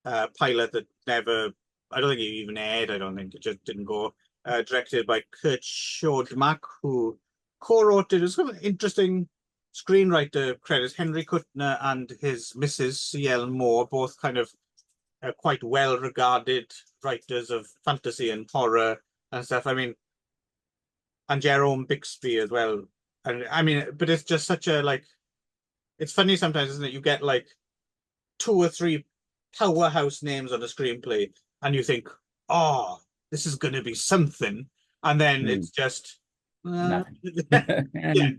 pilot that never, I don't think it even aired, I don't think it just didn't go. Directed by Kurt Schoedmack, who co-wrote it. It was kind of interesting screenwriter credits. Henry Kuttner and his Mrs. C.L. Moore, both kind of quite well-regarded writers of fantasy and horror and stuff. I mean, and Jerome Bixby as well. And I mean, but it's just such a it's funny sometimes, isn't it? You get like two or three powerhouse names on a screenplay, and you think, oh, this is going to be something, and then Mm, it's just nothing. yeah,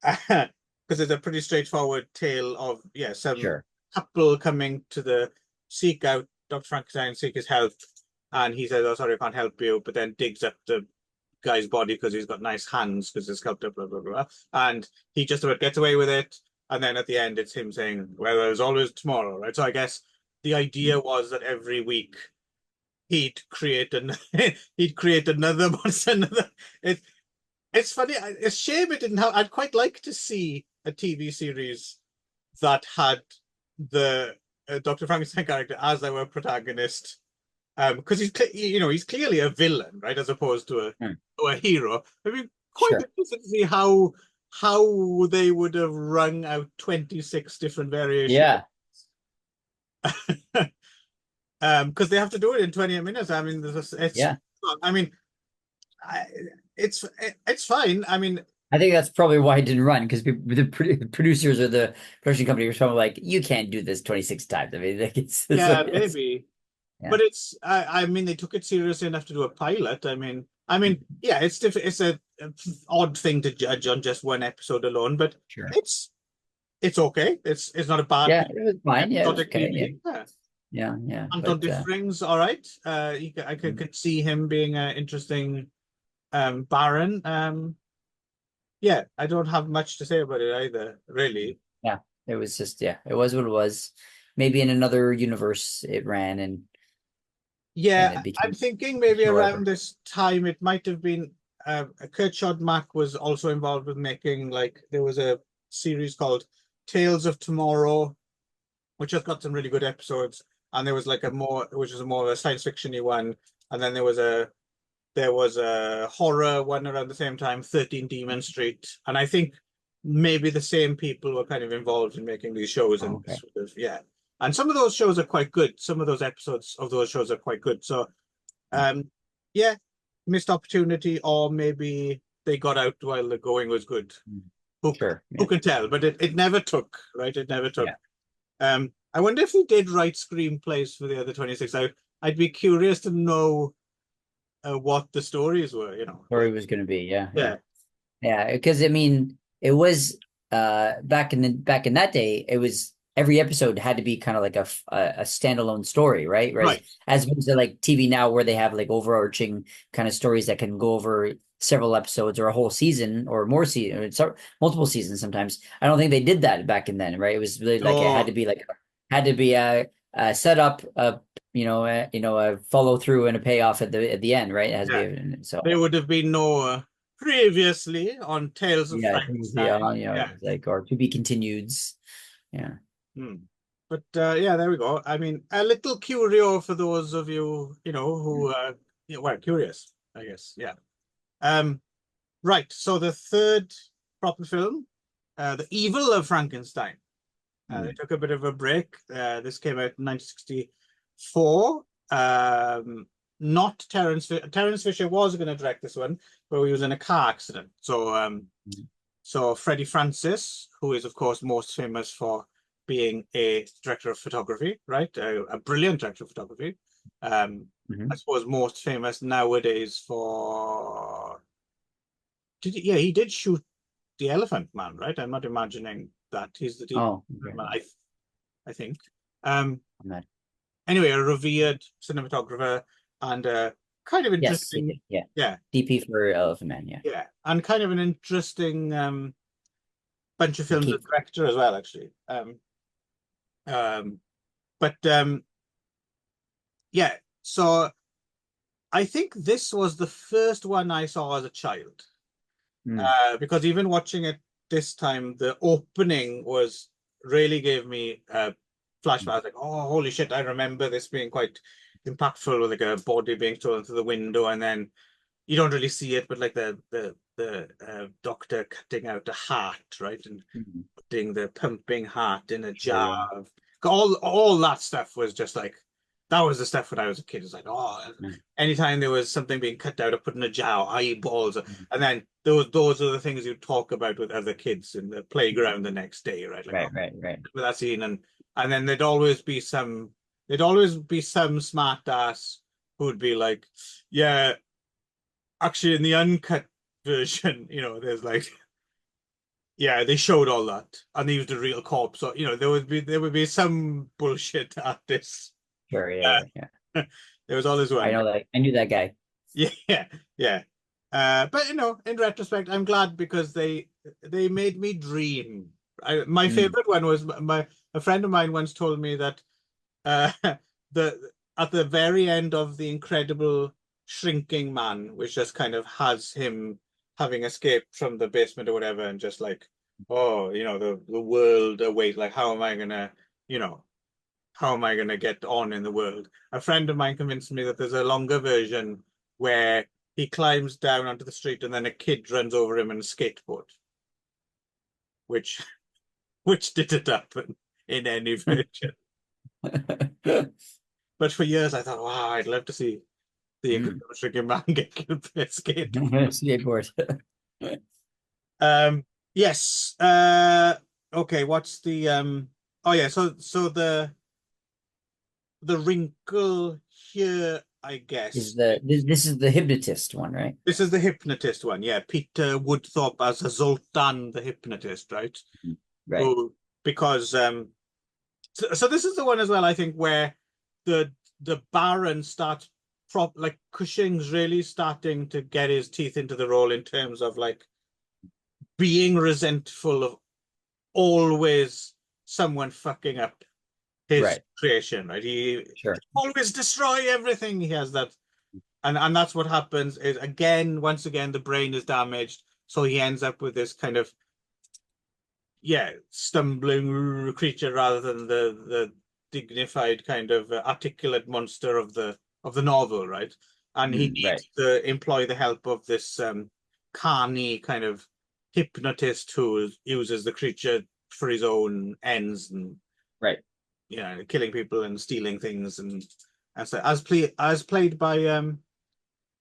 because it's a pretty straightforward tale of some Sure. couple coming to seek out Dr. Frankenstein, seek his help, and he says, "Oh, sorry, I can't help you," but then digs up the guy's body because he's got nice hands because it's sculpted, blah blah blah, and he just about gets away with it. And then at the end, it's him saying, "Well, there's always tomorrow," right? So I guess the idea was that every week he'd create he'd create another monster. It's funny. It's a shame it didn't have. I'd quite like to see a TV series that had the Dr. Frankenstein character as our protagonist, because he's clearly a villain, right, as opposed to a hero. I mean, quite Sure. interested to see how they would have wrung out 26 different variations. Yeah. Because they have to do it in 28 minutes. I mean, Yeah. I mean, it's fine. I mean, I think that's probably why it didn't run because the producers or the production company were probably like, you can't do this 26 times. I mean, like yeah, like, maybe. yeah. But I mean, they took it seriously enough to do a pilot. I mean, yeah, it's a odd thing to judge on just one episode alone, but Sure. it's okay. It's not a bad Yeah, it was fine. Yeah, it was okay. TV. Yeah. Anton But Diffring's all right. I could see him being an interesting Baron. Yeah, I don't have much to say about it either, really. yeah, it was just it was what it was. Maybe in another universe it ran and Yeah, it became I'm thinking maybe however. around this time it might have been Kurt Schoedmack was also involved with making, there was a series called Tales of Tomorrow, which has got some really good episodes, and there was which was more of a science fiction-y one, and then there was a horror one around the same time, 13 Demon Street, and I think maybe the same people were kind of involved in making these shows, and Okay. yeah. And some of those shows are quite good. Some of those episodes of those shows are quite good. So, yeah, missed opportunity, or maybe they got out while the going was good. Sure. Who can tell? But it never took, right? It never took. Yeah. I wonder if they did write screenplays for the other 26. I'd be curious to know what the stories were, Story was going to be, Yeah. because I mean, it was back in that day, it was every episode had to be kind of like a standalone story, right? Right. As opposed to like TV now where they have like overarching kind of stories that can go over several episodes or a whole season or more season, multiple seasons sometimes. I don't think they did that back in then, right? It was really like it Oh, had to be set up a a follow through and a payoff at the end, right? It has to Yeah, be so. there would have been no previously on Tales of Yeah, previously, Frankenstein. Yeah. it's like or to be continued. Yeah. Hmm. But yeah, there we go. I mean, a little curio for those of you, who well, curious, I guess. Yeah. Um, right. So the third proper film, The Evil of Frankenstein. They Mm. took a bit of a break. This came out in 1964. Not Terence Fisher. Terence Fisher was going to direct this one, but he was in a car accident. So Freddie Francis, who is of course most famous for being a director of photography, right? A brilliant director of photography. Mhm. I suppose most famous nowadays for yeah, he did shoot the Elephant Man, right? I'm not imagining that he's the Oh, okay. I think. Um, I'm not. anyway, a revered cinematographer and kind of Yes, he interesting, did. Yeah. yeah, DP for Elephant Man. Yeah. yeah, and kind of an interesting bunch of The films as Cape. director as well, actually. Um, but yeah, so I think this was the first one I saw as a child, Mm. because even watching it this time, the opening was really gave me a flashback. I was like, oh, holy shit, I remember this being quite impactful with like a body being thrown through the window, and then you don't really see it, but like the doctor cutting out a heart, right, and Mhm. putting the pumping heart in a Sure. jar Yeah. of all that stuff was just like that was the stuff when I was a kid. It was like, oh, Mm. anytime there was something being cut out or put in a jar, eyeballs, Mhm. and then those are the things you talk about with other kids in the playground the next day, right? Like, oh, Right. Right. Right. remember that scene, and then there'd always be some smart ass who'd be like, yeah, actually in the uncut version, there's like, yeah, they showed all that, and they used a real corpse. So there would be some bullshit artists. Sure. Yeah. Yeah. Yeah. There was always I one. know that. I knew that guy. Yeah, yeah. But in retrospect, I'm glad because they made me dream. My Mm. favorite one was a friend of mine once told me that uh, the at the very end of the Incredible Shrinking Man, which just kind of has him having escaped from the basement or whatever, and just like, oh, the world awaits. Like, you know, how am I gonna get on in the world? A friend of mine convinced me that there's a longer version where he climbs down onto the street and then a kid runs over him in a skateboard, which which didn't happen in any version. But for years I thought, wow, I'd love to see the Mm. Incredible Shrinking Man get killed by a skate. Skateboard. Yes. Okay, what's the oh yeah, so the wrinkle here, I Is guess. this is the hypnotist one, right? This is the hypnotist one, yeah. Peter Woodthorpe as a Zoltan the hypnotist, right? Mm. Right. Who because so this is the one as well, I think, where the the Baron starts like Cushing's really starting to get his teeth into the role in terms of like being resentful of always someone fucking up his Right. creation, right? He Sure. always destroy everything. He has that, and that's what happens is once again, the brain is damaged, so he ends up with this kind of stumbling creature rather than the dignified kind of articulate monster of the novel, right? And he Mm. Right. needs to employ the help of this carny kind of hypnotist who uses the creature for his own ends and Right. killing people and stealing things and so as played by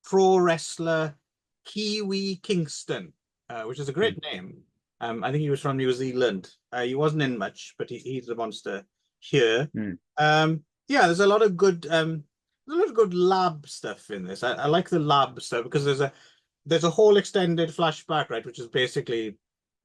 pro wrestler Kiwi Kingston, which is a Mm. great name. I think he was from New Zealand. He wasn't in much, but he's the monster here. Mm. Yeah, there's a lot of good lab stuff in this. I like the lab stuff because there's a whole extended flashback, right, which is basically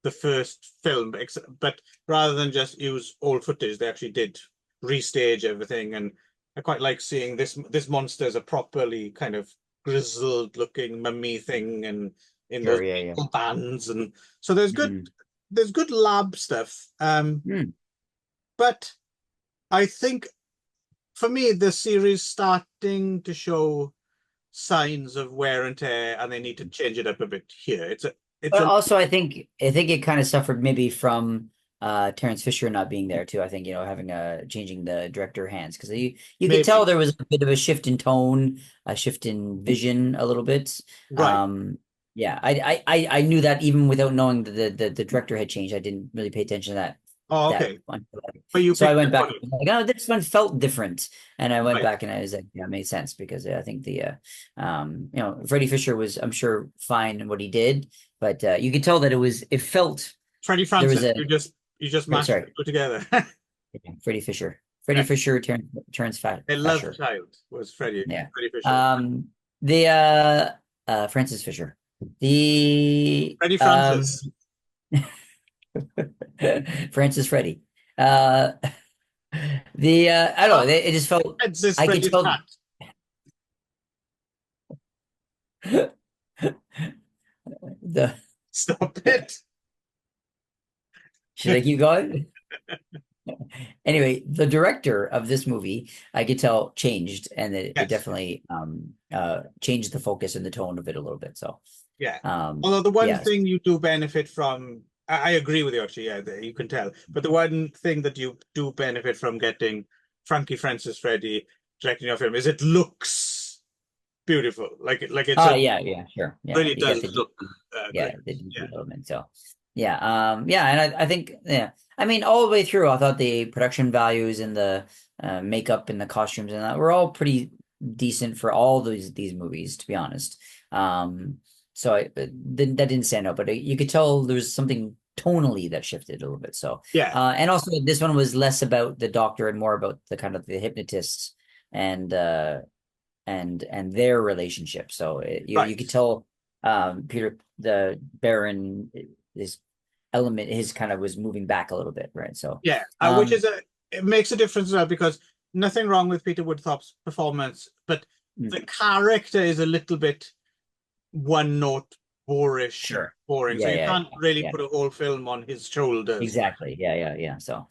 the first film, but rather than just use old footage, they actually did restage everything, and I quite like seeing this monster as a properly kind of grizzled looking mummy thing and in those Sure. Yeah. Yeah. bands, and so there's good lab stuff. Mm. But I think for me, the series starting to show signs of wear and tear, and they need to change it up a bit here. It's But a also, I think it kind of suffered maybe from Terrence Fisher not being there too. I think having changing the director hands because you could tell maybe there was a bit of a shift in tone, a shift in vision a little bit. right. Yeah, I knew that even without knowing that the director had changed. I didn't really pay attention to Oh, that okay, one. but you So I picked went up back on it, and was like, oh, this one felt different. And I went right? back and I was like, yeah, it made sense because I think Freddie Fisher was, I'm sure, fine in what he did, but you could tell that it felt Freddie there was Francis, you just mashed sorry, the two together. Freddie Fisher, Freddie Fisher, Terrence A love Fisher. child was Yeah. Freddie Fisher. The Francis Fisher. The Freddie Francis. Francis Freddie. Uh I don't know, it just felt Francis I could Freddie's tell cat. the Stop it. should I keep going? Anyway, the director of this movie, I could tell changed and it Yes. definitely changed the focus and the tone of it a little bit. So Yeah. Although the one yes. thing you do benefit from, I agree with you actually, yeah, you can tell. But the one thing that you do benefit from getting Frankie Francis Freddie directing your film is it looks beautiful. Like it's Oh a yeah, sure. Yeah. really You get does the look yeah, great. the DP Yeah. element. So yeah, yeah, and I think yeah, I mean all the way through, I thought the production values and the makeup and the costumes and that were all pretty decent for all these movies, to be honest. So that didn't stand out, but you could tell there was something tonally that shifted a little bit. So Yeah. and also this one was less about the doctor and more about the kind of the hypnotists and and their relationship. So you Right. could tell Peter the Baron his element his kind of was moving back a little bit, right? So Yeah. Which um is it makes a difference as well because nothing wrong with Peter Woodthorpe's performance, but mm, the character is a little bit one note boorish, sure. boring. So Yeah, you yeah, can't really yeah. put a whole film on his shoulders. Exactly. Yeah. So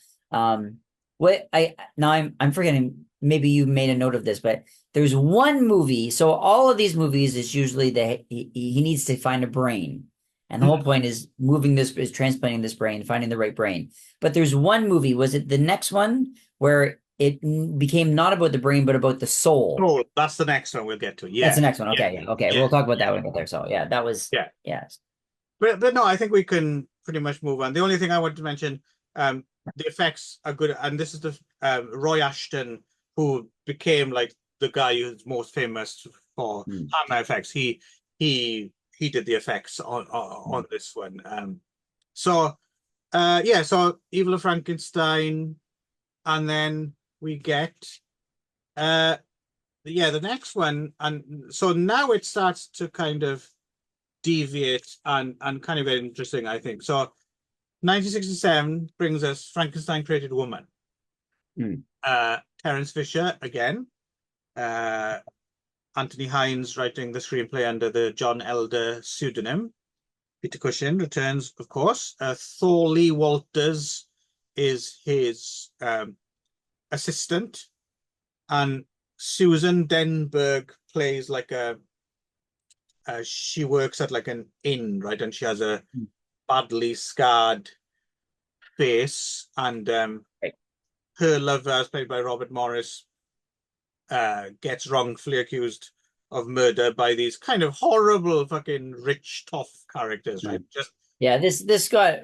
what I now I'm forgetting, maybe you made a note of this, but there's one movie. So all of these movies is usually that he needs to find a brain. And the whole point is is transplanting this brain, finding the right brain. But there's one movie, was it the next one where it became not about the brain, but about the soul? Oh, that's the next one we'll get to. That's Yeah, the next one. yeah, Okay, yeah, okay. yeah, We'll talk about that when we get there. So yeah, that was yeah. yeah. But no, I think we can pretty much move on. The only thing I want to mention, the effects are good, and this is the Roy Ashton who became like the guy who's most famous for Mm, Hammer effects. He did the effects mm, on this one. So yeah, so Evil of Frankenstein, and then we get uh yeah the next one, and so now it starts to kind of deviate and kind of get interesting, I think. So 1967 brings us Frankenstein Created Woman. mm. Terence Fisher again. Uh, Anthony Hines writing the screenplay under the John Elder pseudonym. Peter Cushing returns, of course. Thor Lee Walters is his assistant, and Susan Denberg plays like she works at like an inn, right? And she has a Mm. badly scarred face, and Right. her lover, as played by Robert Morris, gets wrongfully accused of murder by these kind of horrible fucking rich tough characters, right? Mm. Just Yeah, this got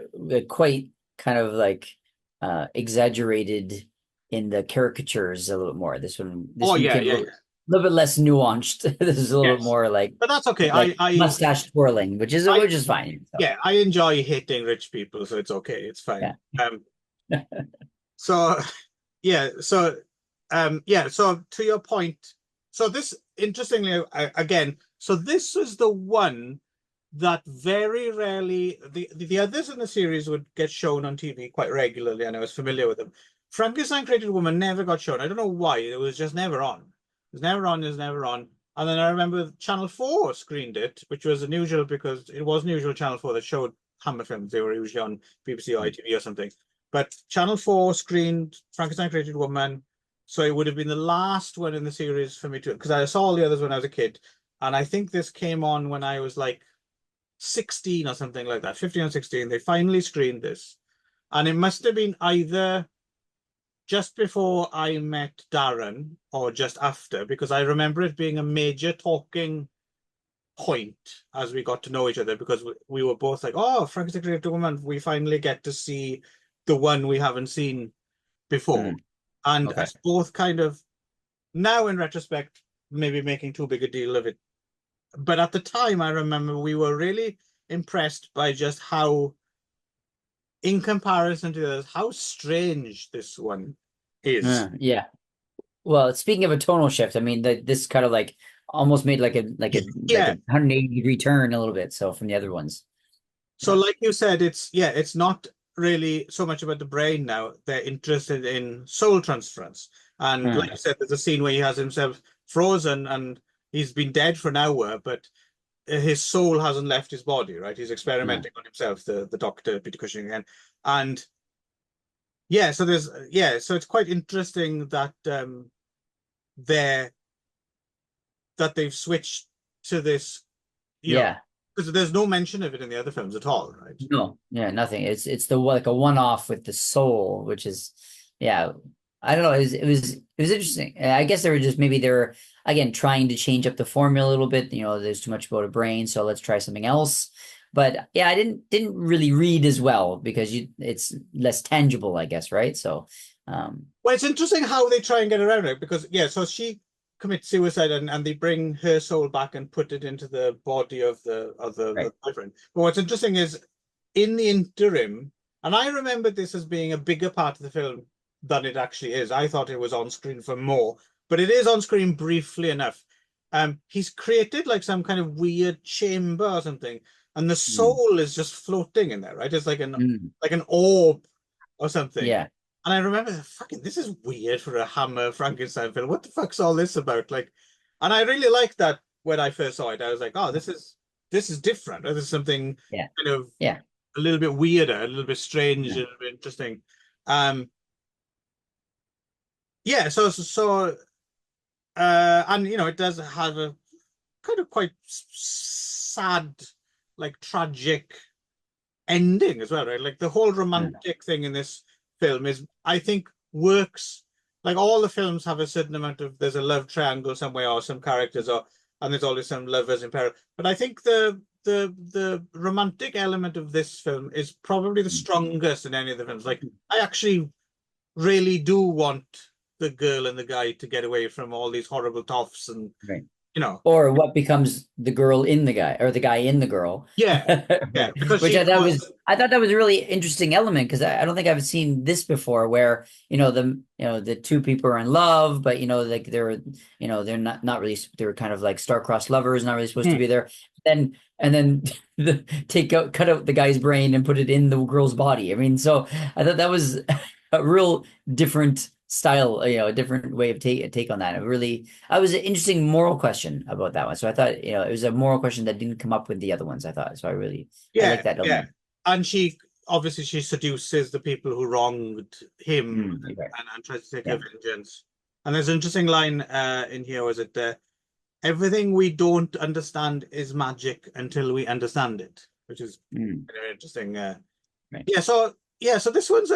quite kind of like exaggerated in the caricatures a little bit more. This oh one yeah, became a yeah, yeah. little bit less nuanced. This is a little bit Yes, more like but that's okay. mustache twirling, I, which is fine. So yeah, I enjoy hating rich people, so it's okay. It's fine. yeah. So yeah, so yeah, so to your point, so this interestingly again, so this was the one that very rarely the others in the series would get shown on TV quite regularly, and I was familiar with them. Frankenstein Created Woman never got shown. I don't know why. It was just never on. It was never on. It was never on. And then I remember Channel 4 screened it, which was unusual because it wasn't usual Channel 4 that showed Hammer films. They were usually on BBC or ITV or something. But Channel 4 screened Frankenstein Created Woman, So it would have been the last one in the series for me to, because I saw all the others when I was a kid, and I think this came on when I was like 16 or something like that, 15 or 16. They finally screened this, and it must have been either just before I met Darren or just after, because I remember it being a major talking point as we got to know each other, because we were both like, oh, Frankenstein Creative Woman, we finally get to see the one we haven't seen before. Mm, And okay. us both kind of, now in retrospect, maybe making too big a deal of it. But at the time, I remember we were really impressed by just how, in comparison to others, how strange this one is. Yeah. Well, speaking of a tonal shift, I mean, this kind of like almost made like a Yeah. 180-degree turn a little bit. So from the other ones. So, Yeah. like you said, it's not really so much about the brain now. They're interested in soul transference. And like you Mm, said, there's a scene where he has himself frozen and he's been dead for an hour, but his soul hasn't left his body, right? He's mm, experimenting on himself, the doctor, Peter Cushing again. And yeah, so so it's quite interesting that they're that they've switched to this, you know, yeah. because there's no mention of it in the other films at all, right? No, yeah, nothing. It's the like a one-off with the soul, which is, yeah, I don't know. It was interesting. I guess they were just maybe they were again trying to change up the formula a little bit. There's too much about a brain, so let's try something else. But yeah, I didn't really read as well because it's less tangible, I guess, right? So, Well, it's interesting how they try and get around it because yeah, so she commits suicide and they bring her soul back and put it into the body of the right. boyfriend. But what's interesting is in the interim, and I remember this as being a bigger part of the film than it actually is. I thought it was on screen for more, but it is on screen briefly enough. He's created like some kind of weird chamber or something, and the Mm, soul is just floating in there, right? It's mm, like an orb or something. yeah. And I remember, fucking, this is weird for a Hammer Frankenstein film. What the fuck's all this about? Like, and I really liked that when I first saw it. I was like, oh, this is different. This is something Yeah. kind of Yeah. a little bit weirder, a little bit strange, a Yeah. little bit interesting. Um, yeah. And it does have a kind of quite sad, like tragic ending as well, right? Like the whole Mm, romantic thing in this film is, I think, works. Like all the films have a certain amount of there's a love triangle somewhere or some characters or and there's always some lovers in peril. But I think the romantic element of this film is probably the mm, strongest in any of the films. Like I actually really do want the girl and the guy to get away from all these horrible toffs and right. you know, Or what becomes the girl in the guy or the guy in the girl. yeah, yeah, because Which she knows, I thought that was a really interesting element because I don't think I've seen this before where the two people are in love but like they're not really, they were kind of like star-crossed lovers, not really supposed to be there, and then cut out the guy's brain and put it in the girl's body. I mean, so I thought that was a real different style, a different way of take on that. It really, I was an interesting moral question about that one. So I thought, it was a moral question that didn't come up with the other ones, I thought. So I like yeah, that yeah. element. And she obviously she seduces the people who wronged him Okay. and tries to take Yeah. her vengeance. And there's an interesting line in here, was it everything we don't understand is magic until we understand it, which is Mm, kind of interesting. right. So this one's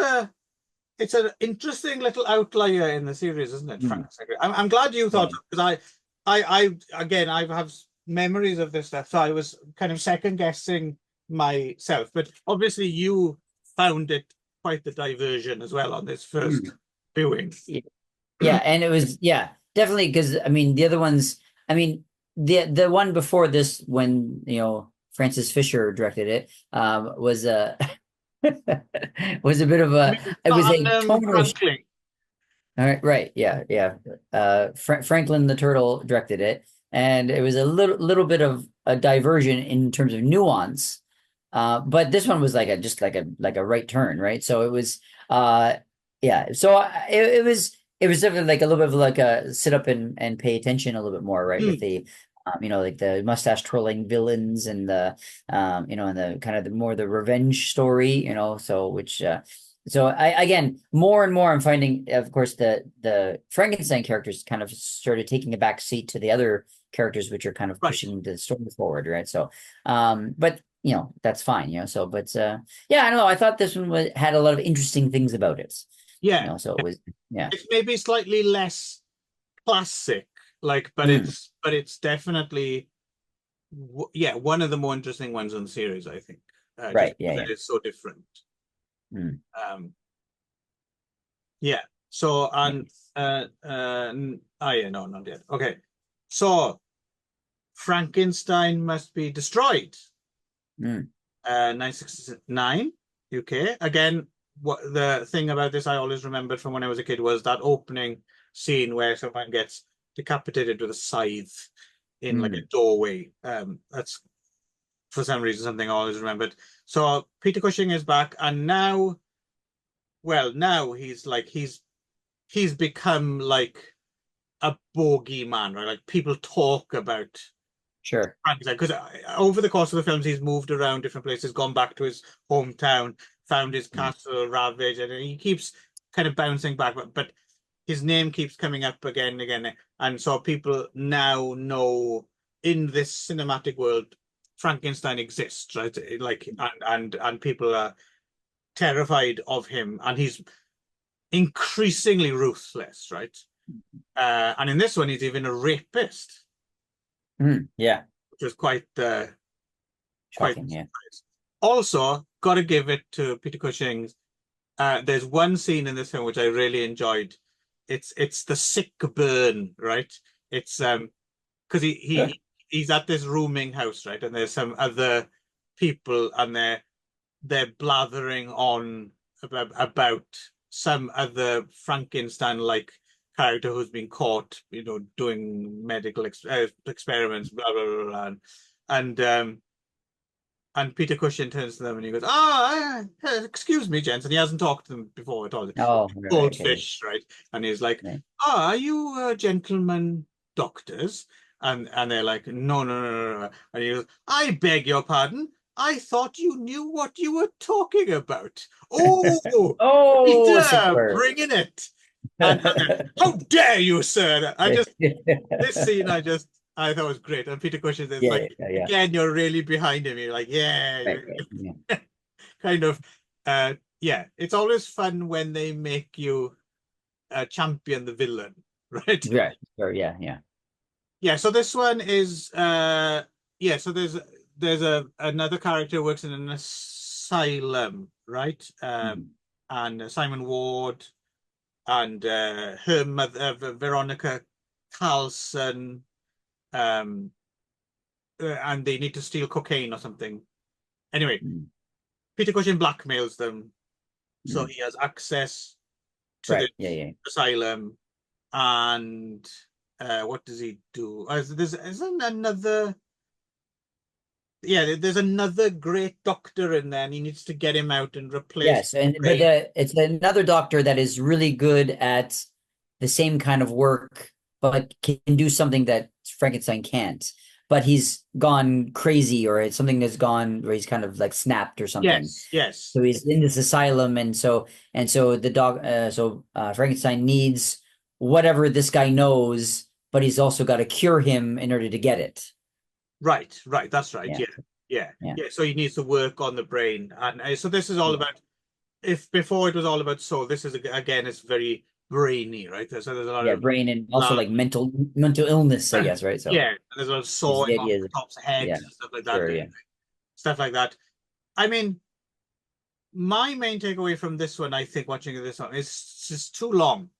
it's an interesting little outlier in the series, isn't it, Mm, Frankenstein? I'm glad you thought yeah. so, because I have memories of this stuff, so I was kind of second guessing myself. But obviously, you found it quite the diversion as well on this first Mm. viewing. Yeah, and it was, yeah, definitely, because I mean the other ones, I mean the one before this when Francis Fisher directed it, was was a bit of You a, mean it was a tonal. Franklin? All right, right, yeah, yeah. Franklin the Turtle directed it, and it was a little bit of a diversion in terms of nuance. But this one was like a just like a right turn, right? So it was, yeah. So it was definitely like a little bit of like a sit up and pay attention a little bit more, right? With Hmm. the, like the mustache twirling villains and the, and the kind of the more the revenge story, so which. So again, more and more I'm finding, of course, the Frankenstein characters kind of started taking a back seat to the other characters, which are kind of Right. pushing the story forward, right? So, but that's fine, so, but yeah, I don't know. I thought this one had a lot of interesting things about it, Yeah. so it was, yeah. It's maybe slightly less classic, like, Mm, but it's definitely yeah, one of the more interesting ones in the series, I think. Just right, yeah, because yeah. it is so different. Mm, Um, yeah. So yeah. and yeah, no, not yet. Okay. So Frankenstein must be destroyed. Mm, 1969 UK. Again, what the thing about this I always remembered from when I was a kid was that opening scene where someone gets decapitated with a scythe in like a mm, doorway. That's for some reason something I always remembered. So Peter Cushing is back, and now, well, now he's become like a bogeyman, right? Like people talk about sure. Frankenstein because over the course of the films, he's moved around different places, gone back to his hometown, found his Mm, castle ravaged, and he keeps kind of bouncing back. But his name keeps coming up again and again, and so people now know in this cinematic world, Frankenstein exists, right? Like, and people are terrified of him, and he's increasingly ruthless, right? And in this one, he's even a rapist, yeah, which was quite shocking, yeah. surprised. Also, got to give it to Peter Cushing. There's one scene in this film which I really enjoyed. It's the sick burn, right? It's because Huh? he's at this rooming house, right? And there's some other people, and they're blathering on about some other Frankenstein like character who's been caught, doing medical experiments, blah blah blah, blah. And Peter Cushing turns to them and he goes, excuse me, gents. And he hasn't talked to them before at all. Oh, right, okay. Goldfish, right? And he's like, Right. are you gentlemen doctors? And they're like, no, no, no, no, no. And he goes, I beg your pardon. I thought you knew what you were talking about. Oh, Oh, sick Peter, burn. bringing it. And how dare you, sir? This scene I thought was great. And Peter Cushing is Yeah, like, yeah, yeah. again, you're really behind him. You're like, yeah, Right, right. Yeah. kind of, yeah. It's always fun when they make you champion the villain, right? Right. Sure, yeah, yeah. Yeah. So this one is, yeah. So there's another character who works in an asylum, right? Mhm. And Simon Ward and her mother, Veronica Carlson, um, and they need to steal cocaine or something. Anyway, Mm, Peter Cushing blackmails them, so mm. he has access to the Right. Yeah, yeah. asylum. And what does he do? There's isn't another. Yeah, there's another great doctor in there, and he needs to get him out and replace Yes, and but Ray. it's another doctor that is really good at the same kind of work, but can do something that Frankenstein can't. But he's gone crazy, or it's something that's gone where he's kind of like snapped or something. Yes, yes, So he's in this asylum, and so the dog, Frankenstein needs whatever this guy knows, but he's also got to cure him in order to get it. right, right. That's right. Yeah, Yeah, yeah, yeah, yeah. So he needs to work on the brain, and so this is all yeah, about. If before it was all about soul, this is again, it's very brainy, right? So there's a lot yeah. of Brain and also blood. like mental illness, I guess, right? So Yeah, there's a lot of is sawing the off idea. the tops of heads Yeah, and stuff like that. sure, yeah. Stuff like that. I mean, my main takeaway from this one, I think, watching this one, is just too long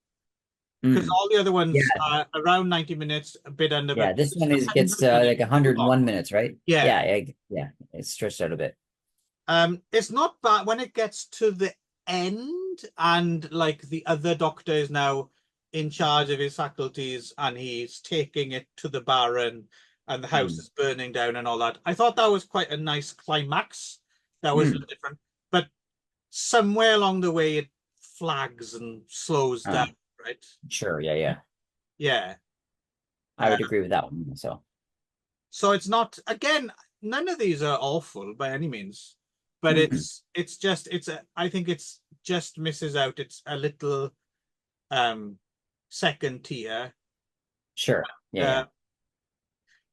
because Mm. all the other Yeah, ones are around 90 minutes, a bit under, yeah. but This one the is end gets of it like is too long. 101 minutes, right? Yeah. Yeah, yeah, yeah. It's stretched out a bit. It's not bad when it gets to the end and like the other doctor is now in charge of his faculties and he's taking it to the Baron and the house Mm. is burning down and all that. I thought that was quite a nice climax. That was Mm. different. But somewhere along the way it flags and slows Uh, down, right? sure, yeah, yeah. Yeah. I Uh, would agree with that one. So, so it's not again, none of these are awful by any means, but mm. it's just I think it's just misses out. It's a little second tier. Sure. Yeah, yeah.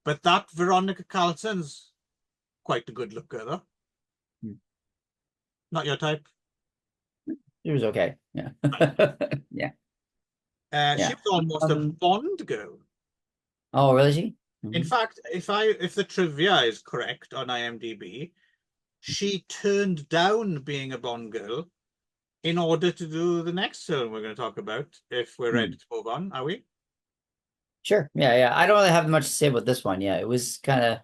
But that Veronica Carlson's quite a good looker, though. Hmm. Not your type. It was okay. Yeah. Yeah. She Yeah. was almost a Bond girl. Oh, really? She? In Mhm. fact, if the trivia is correct on IMDb, she turned down being a Bond girl in order to do the next film we're going to talk about. If we're ready Hmm. to move on, are we? Sure. Yeah, yeah. I don't really have much to say about this one. Yeah, it was kind of,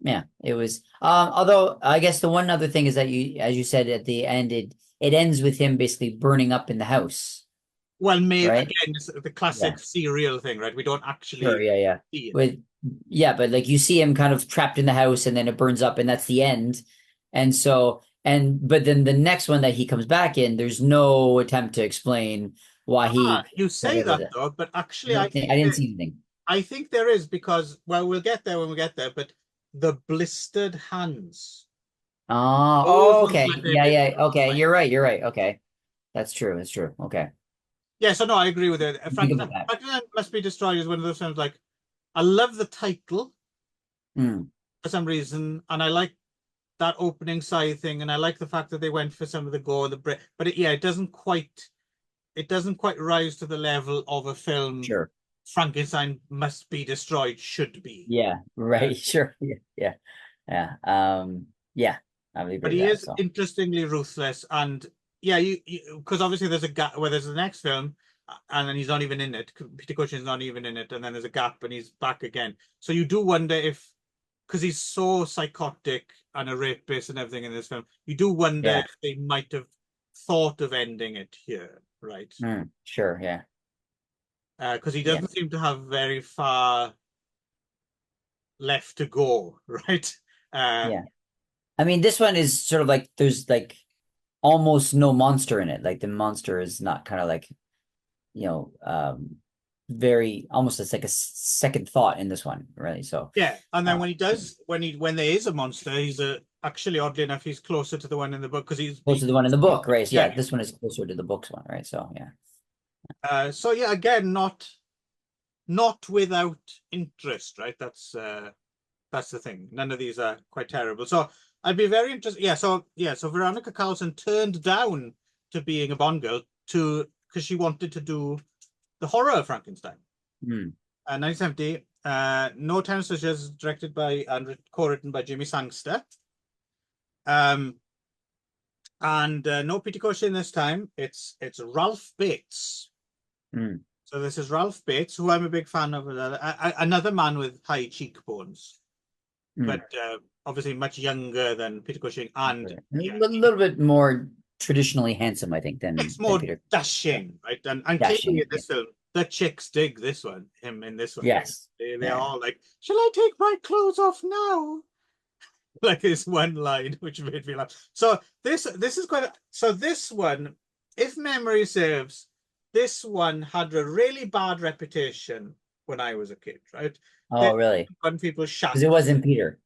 yeah, it was. Although I guess the one other thing is that as you said at the end, it ends with him basically burning up in the house, Well, maybe right? again, it's the Yeah. classic serial thing, right? We don't Sure. actually Yeah, yeah. see it. With yeah, but like you see him kind of trapped in the house and then it burns up and that's the end. And so but then the next one that he comes back in, there's no attempt to explain why Ah, he you say whatever that that. though, but actually, I I think didn't see anything. I think there is because well, we'll get there when we get there. But the blistered hands, those Oh, look okay. like they've Yeah, been yeah. Okay. like You're right. You're right. Okay. That's true. That's true. Okay. yeah. So no, I agree with it. Think about that. Frankenstein Must Be Destroyed is one of those films. Like I love the title Mm, for some reason, and I like that opening side thing, and I like the fact that they went for some of the gore, the break, but yeah, it doesn't quite rise to the level of a film sure. Frankenstein Must Be Destroyed should be. Yeah. Uh, Right. Sure. Yeah. Yeah. Yeah. Yeah. I would but agree with he that. is So interestingly ruthless, and yeah, you because obviously there's a gap where there's the next film, and then he's not even in it. Peter Cushing's not even in it, and then there's a gap, and he's back again. So you do wonder if, because he's so psychotic and a rapist and everything in this film, you do wonder yeah. if they might have thought of ending it here, right? Sure. Yeah. Because he Yeah. doesn't seem to have very far left to go, right? Uh, Yeah. I mean, this one is sort of like there's like almost no monster in it. Like the monster is not kind of like, you know, very almost it's like a second thought in this one, really. So yeah, and then uh when he does, when there is a monster, he's actually oddly enough, he's closer to the one in the book because close to the one in the book, right? So yeah. yeah, this one is closer to the books one, right? So yeah. So yeah, again, not without interest, right? That's the thing. None of these are quite terrible. So I'd be very interested. So Veronica Carlson turned down to being a Bond girl to because she wanted to do the horror of Frankenstein. Hmm. 1970. No Time Sisters, directed by and co-written by Jimmy Sangster. Um, and no Peter Cushing this time. It's Ralph Bates. Hmm. So this is Ralph Bates, who I'm a big fan of. Another man with high cheekbones, Hmm. but obviously much younger than Peter Cushing, and Right. yeah, A little bit more traditionally handsome, I think, it's than more Peter. Yeah. dashing, right? And clearly Dashing. in Yeah. this film, the chicks dig this one, him in this one. Yes. They're Yeah. all like, "Shall I take my clothes off now?" Like this one line, which made me laugh. So this is quite. So this one, if memory serves, this one had a really bad reputation when I was a kid, right? Then Oh, really? when people Because shut it wasn't Peter.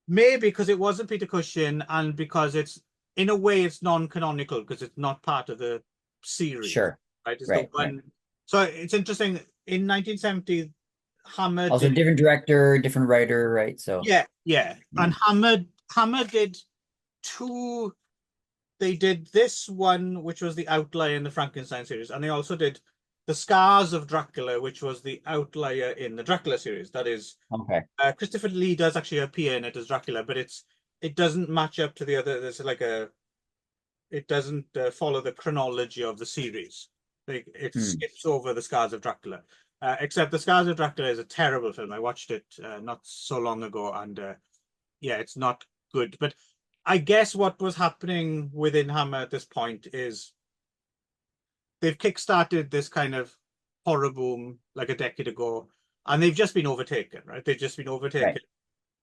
maybe because it wasn't Peter Cushing and because it's in a way it's non-canonical because it's not part of the series, Sure. right? It's the Right. Right. one. So it's interesting. In 1970, Hammer Also, did different director, different writer, right? So, yeah, yeah. and Hammer did two. They did this one, which was the outlier in the Frankenstein series, and they also did the Scars of Dracula, which was the outlier in the Dracula series. That is, Okay. Christopher Lee does actually appear in it as Dracula, but it doesn't match up to the other. There's like a it doesn't follow the chronology of the series. Like it Hmm. skips over the Scars of Dracula. Except the Scars of Dracula is a terrible film. I watched it not so long ago, and yeah, it's not good. But I guess what was happening within Hammer at this point is they've kickstarted this kind of horror boom like a decade ago, and they've just been overtaken, right? They've just been Right. overtaken,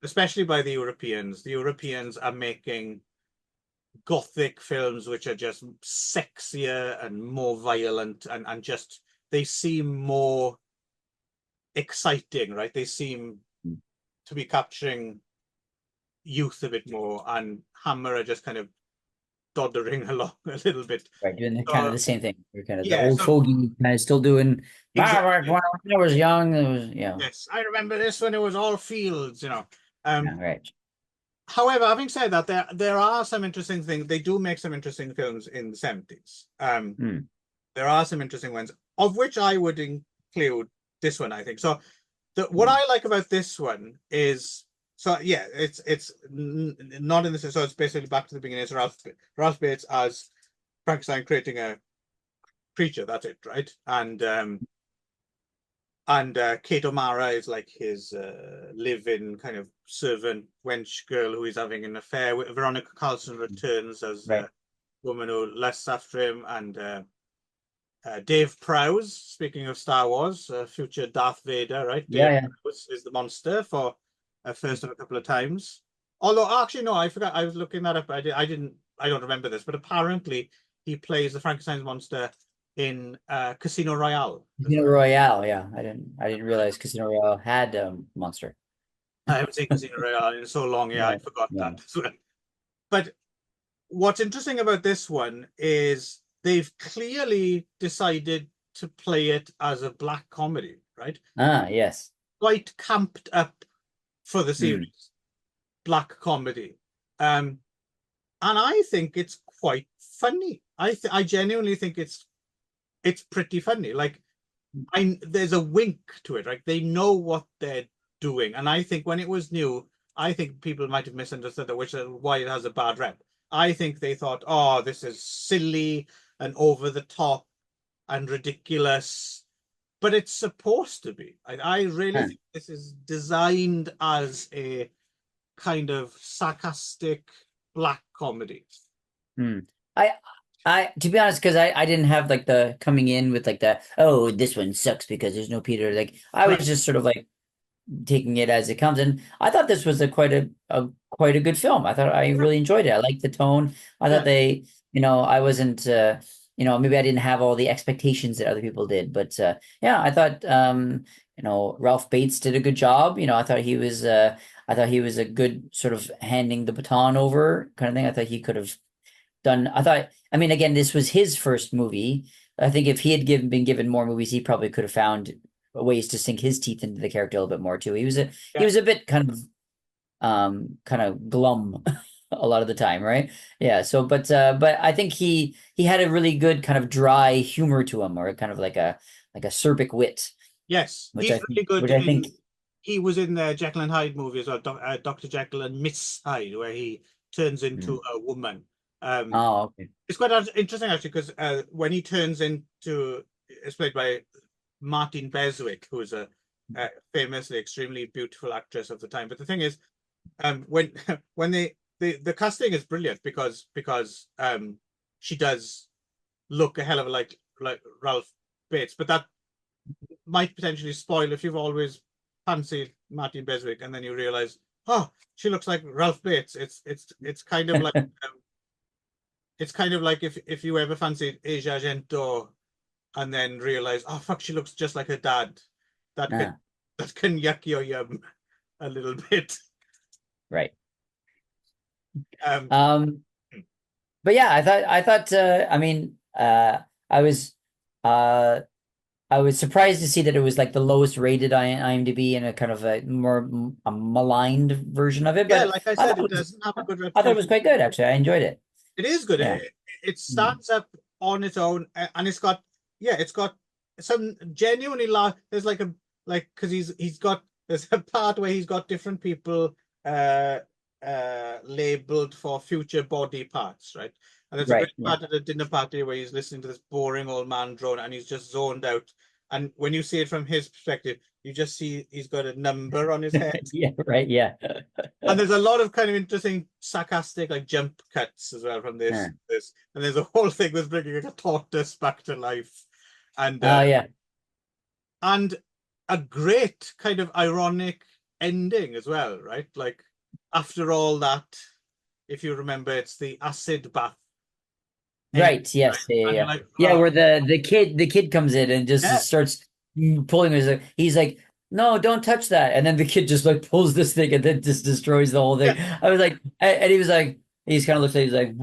especially by the Europeans. The Europeans are making gothic films which are just sexier and more violent and just they seem more exciting, right? They seem Hmm. to be capturing youth a bit more, and Hammer are just kind of doddering along a little bit. Right, doing the kind of So the same thing. We're kind of the yeah, old so fogey kind of still doing. exactly. When I was young, it was Yes, I remember this when it was all fields, you know. yeah, right. However, having said that, there are some interesting things. They do make some interesting films in the 70s. Hmm. There are some interesting ones, of which I would include this one, I think. So what Hmm. I like about this one is, so yeah, it's not in this, so it's basically back to the beginning. It's Ralph Bates as Frankenstein creating a creature. That's it, right? And Kate O'Mara is like his live-in kind of servant wench girl who he's having an affair with. Veronica Carlson returns as Right. the woman who lusts after him, and Dave Prowse, speaking of Star Wars, future Darth Vader, right? Yeah, Dave yeah. Prowse is the monster for first of a couple of times. Although, actually, no, I forgot. I was looking that up. I don't remember this, but apparently he plays the Frankenstein's monster in Casino Royale as Casino well. Royale. Yeah, I didn't realize Casino Royale had Monster. I haven't seen Casino Royale in so long. Yeah, I Yeah, forgot yeah. that as well. But what's interesting about this one is they've clearly decided to play it as a black comedy, right? Ah, yes. Quite camped up for the Hmm. series, black comedy. Um, and I think it's quite funny. I genuinely think it's pretty funny. Like there's a wink to it, right? They know what they're doing, and I think when it was new, I think people might have misunderstood that, which is why it has a bad rep. I think they thought, oh, this is silly and over the top and ridiculous, but it's supposed to be. I really Huh. think this is designed as a kind of sarcastic black comedy. Hmm. I to be honest, because I didn't have like the coming in with like the oh this one sucks because there's no Peter. Like I was Right. just sort of like taking it as it comes. And I thought this was a quite a good film. I thought I really enjoyed it. I liked the tone. I thought Yeah. they, I wasn't, maybe I didn't have all the expectations that other people did, but yeah, I thought, Ralph Bates did a good job. I thought he was a good sort of handing the baton over kind of thing. I thought he could have done. I mean, again, this was his first movie. I think if he had been given more movies, he probably could have found ways to sink his teeth into the character a little bit more too. He Yeah. was a bit kind of glum a lot of the time, right? Yeah. So, but I think he had a really good kind of dry humor to him, or kind of like a acerbic wit, Yes, he's really good which I think. in. He was in the Jekyll and Hyde movie as well, Dr. Jekyll and Miss Hyde, where he turns into Mm. a woman. Um, Oh, okay. it's quite interesting actually because when he turns into, it's played by Martin Beswick, who is a famously extremely beautiful actress of the time. But the thing is, when when the casting is brilliant because she does look a hell of a like Ralph Bates, but that might potentially spoil if you've always fancied Martin Beswick and then you realize, oh, she looks like Ralph Bates. It's kind of like it's kind of like if you ever fancied Asia Argento and then realize, oh fuck, she looks just like her dad. That can Ah, that can yuck your yum a little bit. right. Um, Um, but yeah, I mean, I was uh I was surprised to see that it was like the lowest rated on IMDb and a kind of a more a maligned version of it, yeah, but like I said, it doesn't have a good I thought it was reputation. quite good actually. I enjoyed it. It is good. Yeah. It Mm. stands up on its own, and it's got some genuinely there's like a like because he's got there's a part where he's got different people uh labeled for future body parts, right? And there's a Right. great Yeah. part at a dinner party where he's listening to this boring old man drone and he's just zoned out. And when you see it from his perspective, you just see he's got a number on his head. Yeah. Right. Yeah. And there's a lot of kind of interesting sarcastic like jump cuts as well from Yeah. this and there's a whole thing with bringing a tortoise back to life and Oh yeah. and a great kind of ironic ending as well, right? Like after all that, if you remember, it's the acid bath end, Right. Yes. Yeah. Yeah. and you're Yeah. like, Yeah, oh where the kid comes in and just yeah, starts pulling his. He's like, "No, don't touch that," and then the kid just like pulls this thing and then just destroys the whole yeah, thing. I was like, and he was like, He just kind of looks like he's like,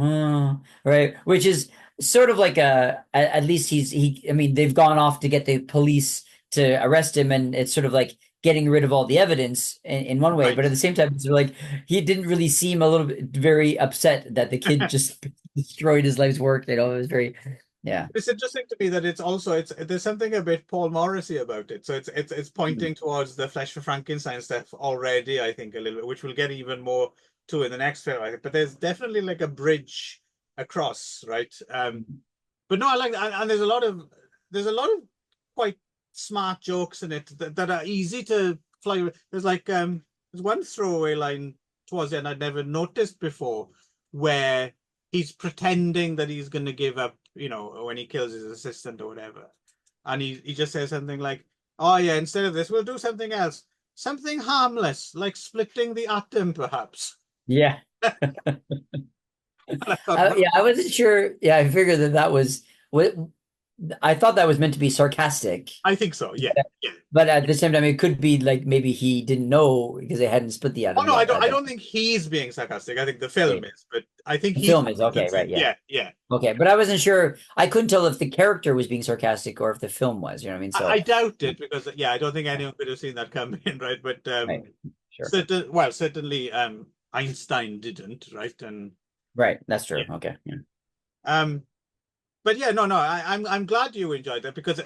right, which is sort of like at least I mean, they've gone off to get the police to arrest him, and it's sort of like getting rid of all the evidence in one way, Right. but at the same time, it's like he didn't really seem a little bit very upset that the kid just destroyed his life's work. You know, it was very, yeah. It's interesting to me that it's there's something a bit Paul Morrissey about it. So it's Mm. pointing towards the Flesh for Frankenstein stuff already, I think, a little bit, which we'll get even more to in the next film, I think. But there's definitely like a bridge across, right? But no, I like and there's a lot of quite smart jokes in it that are easy to fly with. There's one throwaway line towards the end I'd never noticed before, where he's pretending that he's going to give up, when he kills his assistant or whatever. And he just says something like, oh, yeah, instead of this, we'll do something else. Something harmless, like splitting the atom, perhaps. Yeah. And I thought, Yeah, I wasn't sure. Yeah, I figured that was what I thought that was meant to be sarcastic. I think so. Yeah. Yeah. But at the same time, it could be like maybe he didn't know because they hadn't split the Oh, atom no, I yet. don't, I don't think he's being sarcastic. I think the film Right. is, but I think The he's film is okay, right? Yeah. yeah, yeah. Okay, but I wasn't sure. I couldn't tell if the character was being sarcastic or if the film was. You know what I mean? I So, doubt it because, yeah, I don't think anyone could have seen that coming, right? But right, sure, certainly Einstein didn't, right? And right. That's true. yeah. Okay, yeah. Um, but yeah, no, I'm glad you enjoyed that because,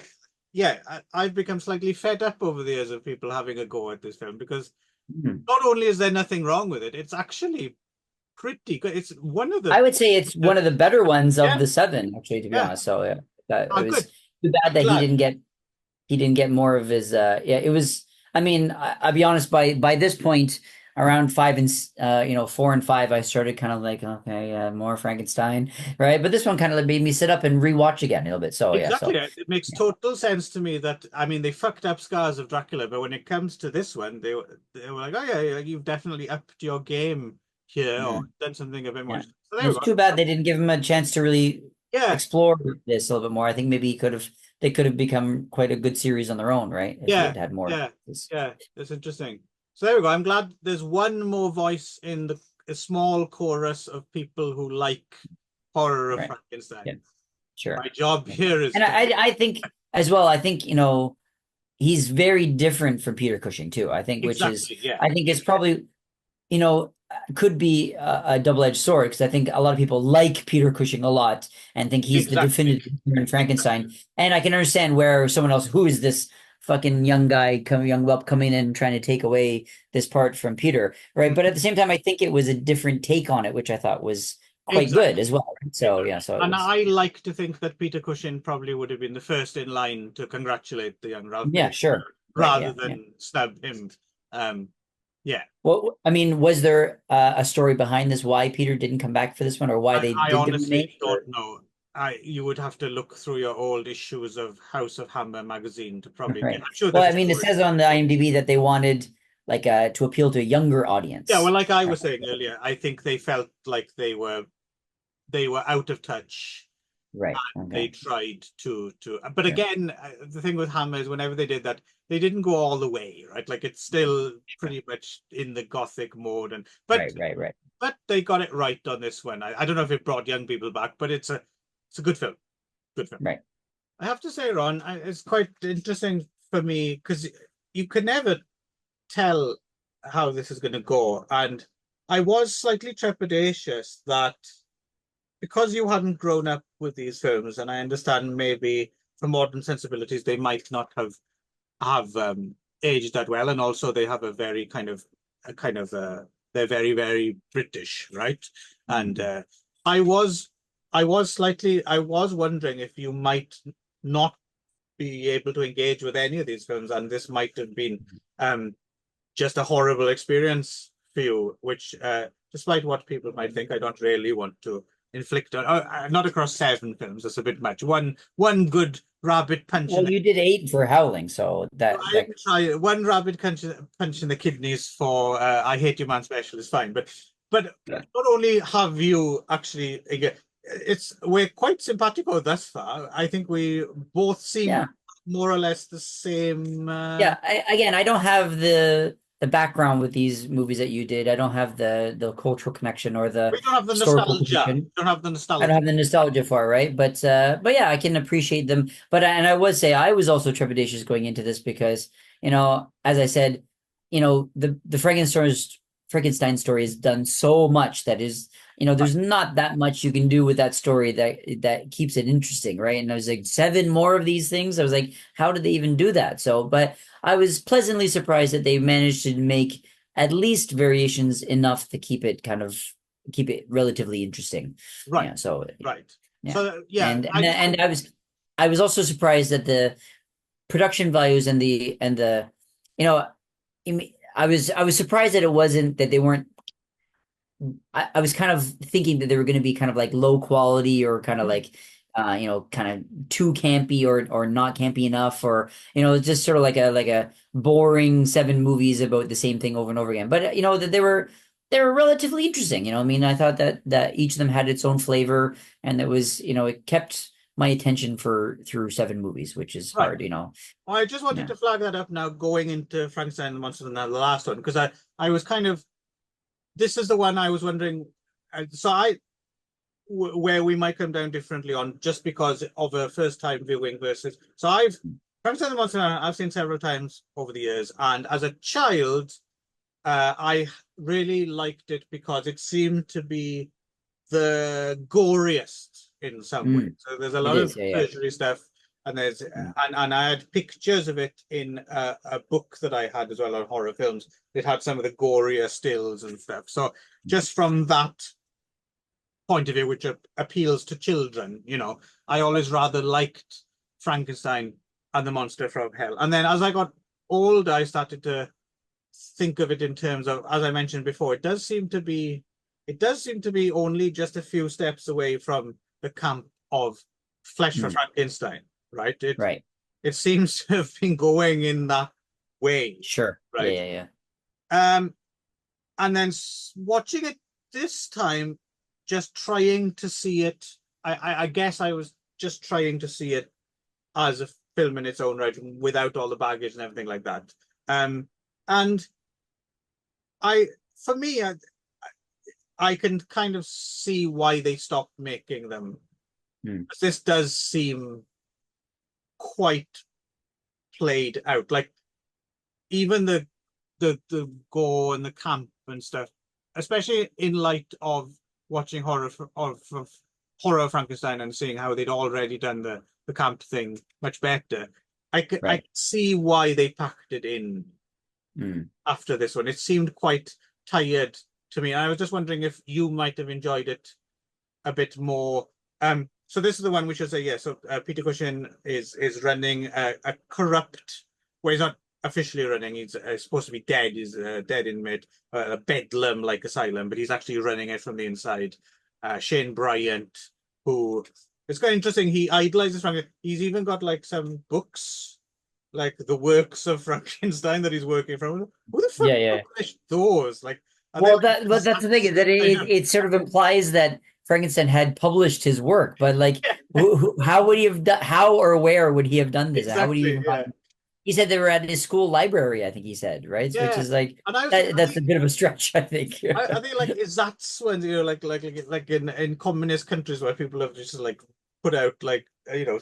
yeah, I've become slightly fed up over the years of people having a go at this film because Mhm. not only is there nothing wrong with it, it's actually pretty good. It's one of I the would say it's one of the better ones of yeah, the seven, actually, to be yeah. honest. So yeah, that it Oh, was good. too bad I'm that glad. he didn't get more of his yeah, it was I mean, I'll be honest, by this point around five and 4 and 5, I started kind of like, okay, more Frankenstein, right? But this one kind of made me sit up and rewatch again a little bit. So yeah, Exactly. so It makes yeah. total sense to me that I mean they fucked up Scars of Dracula, but when it comes to this one, they were like, oh yeah, yeah, you've definitely upped your game here or Mm, done something a bit more. yeah. So there we It's go. too bad they didn't give him a chance to really Yeah, explore this a little bit more. I think maybe they could have become quite a good series on their own, right? If he yeah, had had more. yeah, yeah. That's interesting. So there we go. I'm glad there's one more voice in a small chorus of people who like horror of Right. Yeah, Frankenstein. sure. My job Yeah. here is And to I think as well, I think, he's very different from Peter Cushing too. I think, which is, exactly, yeah, I think it's probably, could be a double-edged sword because I think a lot of people like Peter Cushing a lot and think he's the exactly. definitive in Frankenstein. And I can understand where someone else, who is this fucking young guy, young whelp coming in and trying to take away this part from Peter, right? But at the same time, I think it was a different take on it, which I thought was quite good Exactly. as well. So yeah, Exactly. so it And was, I like to think that Peter Cushing probably would have been the first in line to congratulate the young Ralph yeah, Fiennes sure, right, rather yeah, yeah. than snub him. Um, yeah, Well, I mean, was there a story behind this? Why Peter didn't come back for this one, or why they I did the honestly remake? don't Or know. You would have to look through your old issues of House of Hammer magazine to probably get. right. I'm sure Well, there's I a mean, it story. says on the IMDb that they wanted like to appeal to a younger Yeah, well, audience. like I Right. was saying earlier, I think they felt like they were out of touch. Right. They Okay. tried to but Sure. again, the thing with Hammer is whenever they did that, they didn't go all the way, right? Like it's still Sure. pretty much in the gothic mode, and Right. Right. Right. but they got it right on this one. I don't know if it brought young people back, but it's a good film. Good film. Right. I have to say, Ron, it's quite interesting for me because you can never tell how this is going to go, and I was slightly trepidatious that because you hadn't grown up with these films, and I understand maybe for modern sensibilities they might not have aged that well, and also they have a they're very very British, right? And Mhm. I was wondering if you might not be able to engage with any of these films, and this might have been um, just a horrible experience for you, which, despite what people might think, I don't really want to inflict on. Not across 7 films. That's a bit much. One good rabbit punch in Well, the. you did 8 for Howling, so I that didn't try it. One rabbit punch in the kidneys for I Hate You Man special is fine, but yeah. not only have you actually again, we're quite simpatico thus far. I think we both seem Yeah. more or less the same. Yeah. Again, I don't have the the background with these movies that you did. I don't have the cultural connection or the We don't have the historical nostalgia. connection. Don't have the I don't nostalgia. have the nostalgia for it, right? But yeah, I can appreciate them. But and I would say I was also trepidatious going into this because, as I said, the Frankenstein story has done so much that is, Right. there's not that much you can do with that story that keeps it interesting, right? And there's like seven more of these things. I was like, how did they even do that? So, but I was pleasantly surprised that they managed to make at least variations enough to keep it relatively interesting. Right. Yeah, so Right. yeah. So yeah, And I was also surprised that the production values and the you know I was surprised that it wasn't that they weren't. I was kind of thinking that they were going to be kind of like low quality or kind of like kind of too campy or not campy enough, or just sort of like a boring seven movies about the same thing over and over again. But that they were relatively interesting. I mean, I thought that each of them had its own flavor, and it kept my attention for through seven movies, which is right. hard. Well, I just wanted Yeah. to flag that up now, going into Frankenstein and the Monsters and the last one, because I was kind of, this is the one I was wondering. So where we might come down differently on, just because of a first time viewing versus. So Frankenstein and the Monsters I've seen several times over the years, and as a child, I really liked it because it seemed to be the goriest in some way. Mm, So there's a it lot of is. Yeah. Yeah. surgery stuff, and there's Mm, and I had pictures of it in a book that I had as well on horror films. It had some of the gorier stills and stuff. So just from that point of view, which appeals to children, I always rather liked Frankenstein and the Monster from Hell. And then as I got older, I started to think of it in terms of, as I mentioned before, it does seem to be only just a few steps away from the camp of Flesh for mm, Frankenstein, right? It right. it seems to have been going in that way, Sure. Yeah. right? Yeah. Yeah. Um, and then watching it this time, just trying to see it. I guess I was just trying to see it as a film in its own right, without all the baggage and everything like that. And I, for me, I can kind of see why they stopped making them. Mm, This does seem quite played out. Like even the gore and the camp and stuff, especially in light of watching of horror of Frankenstein and seeing how they'd already done the camp thing much better. I right. see why they packed it in Mm. after this one. It seemed quite tired to me. And I was just wondering if you might have enjoyed it a bit more. So this is the one which is yeah. So Peter Cushing is running a corrupt. Well, he's not officially running. He's supposed to be dead. He's a dead inmate, a bedlam-like asylum, but he's actually running it from the inside. Shane Bryant, who it's quite interesting. He idolizes Frank. He's even got like some books, like the works of Frankenstein that he's working from. Who the fuck Yeah. Yeah. published those? Like, are they Well, like but that's the thing is that kind it, of it sort of implies that Frankenstein had published his work, but like, how would he have done? How or where would he have done this? How would he exactly, even yeah. find? He said they were at his school library. I think he said, right? Which Yeah, is like and I that's think a bit of a stretch, I think. I think like is that's when like in communist countries where people have just like put out like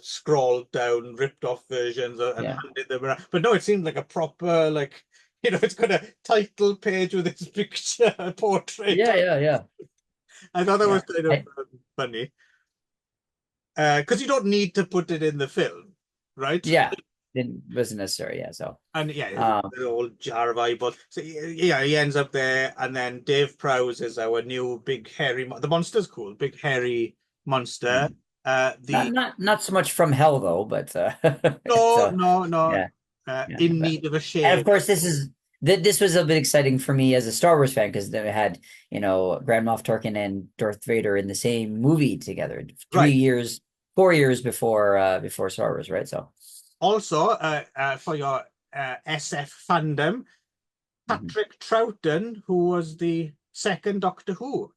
scrawled down ripped off versions and Yeah. handed them around. But no, it seemed like a proper like it's got a title page with his picture, a portrait. Yeah. Yeah. Yeah. I thought that was Yeah. kind of funny because you don't need to put it in the film, right? Yeah. Didn't wasn't necessary. Yeah. So, And yeah, um, the old jar of eyeballs. So yeah, he ends up there, and then Dave Prowse is our new big hairy. The monster's cool, big hairy monster. mm. Not The not not so much from hell though, but no, so no, no, yeah. Yeah. in need of a And of shave. course, this was a bit exciting for me as a Star Wars fan because they had Grand Moff Tarkin and Darth Vader in the same movie together, Right. 3 years, 4 years before Star Wars, right? So, Also, for your SF fandom, mhm. Patrick Troughton, who was the second Doctor Who,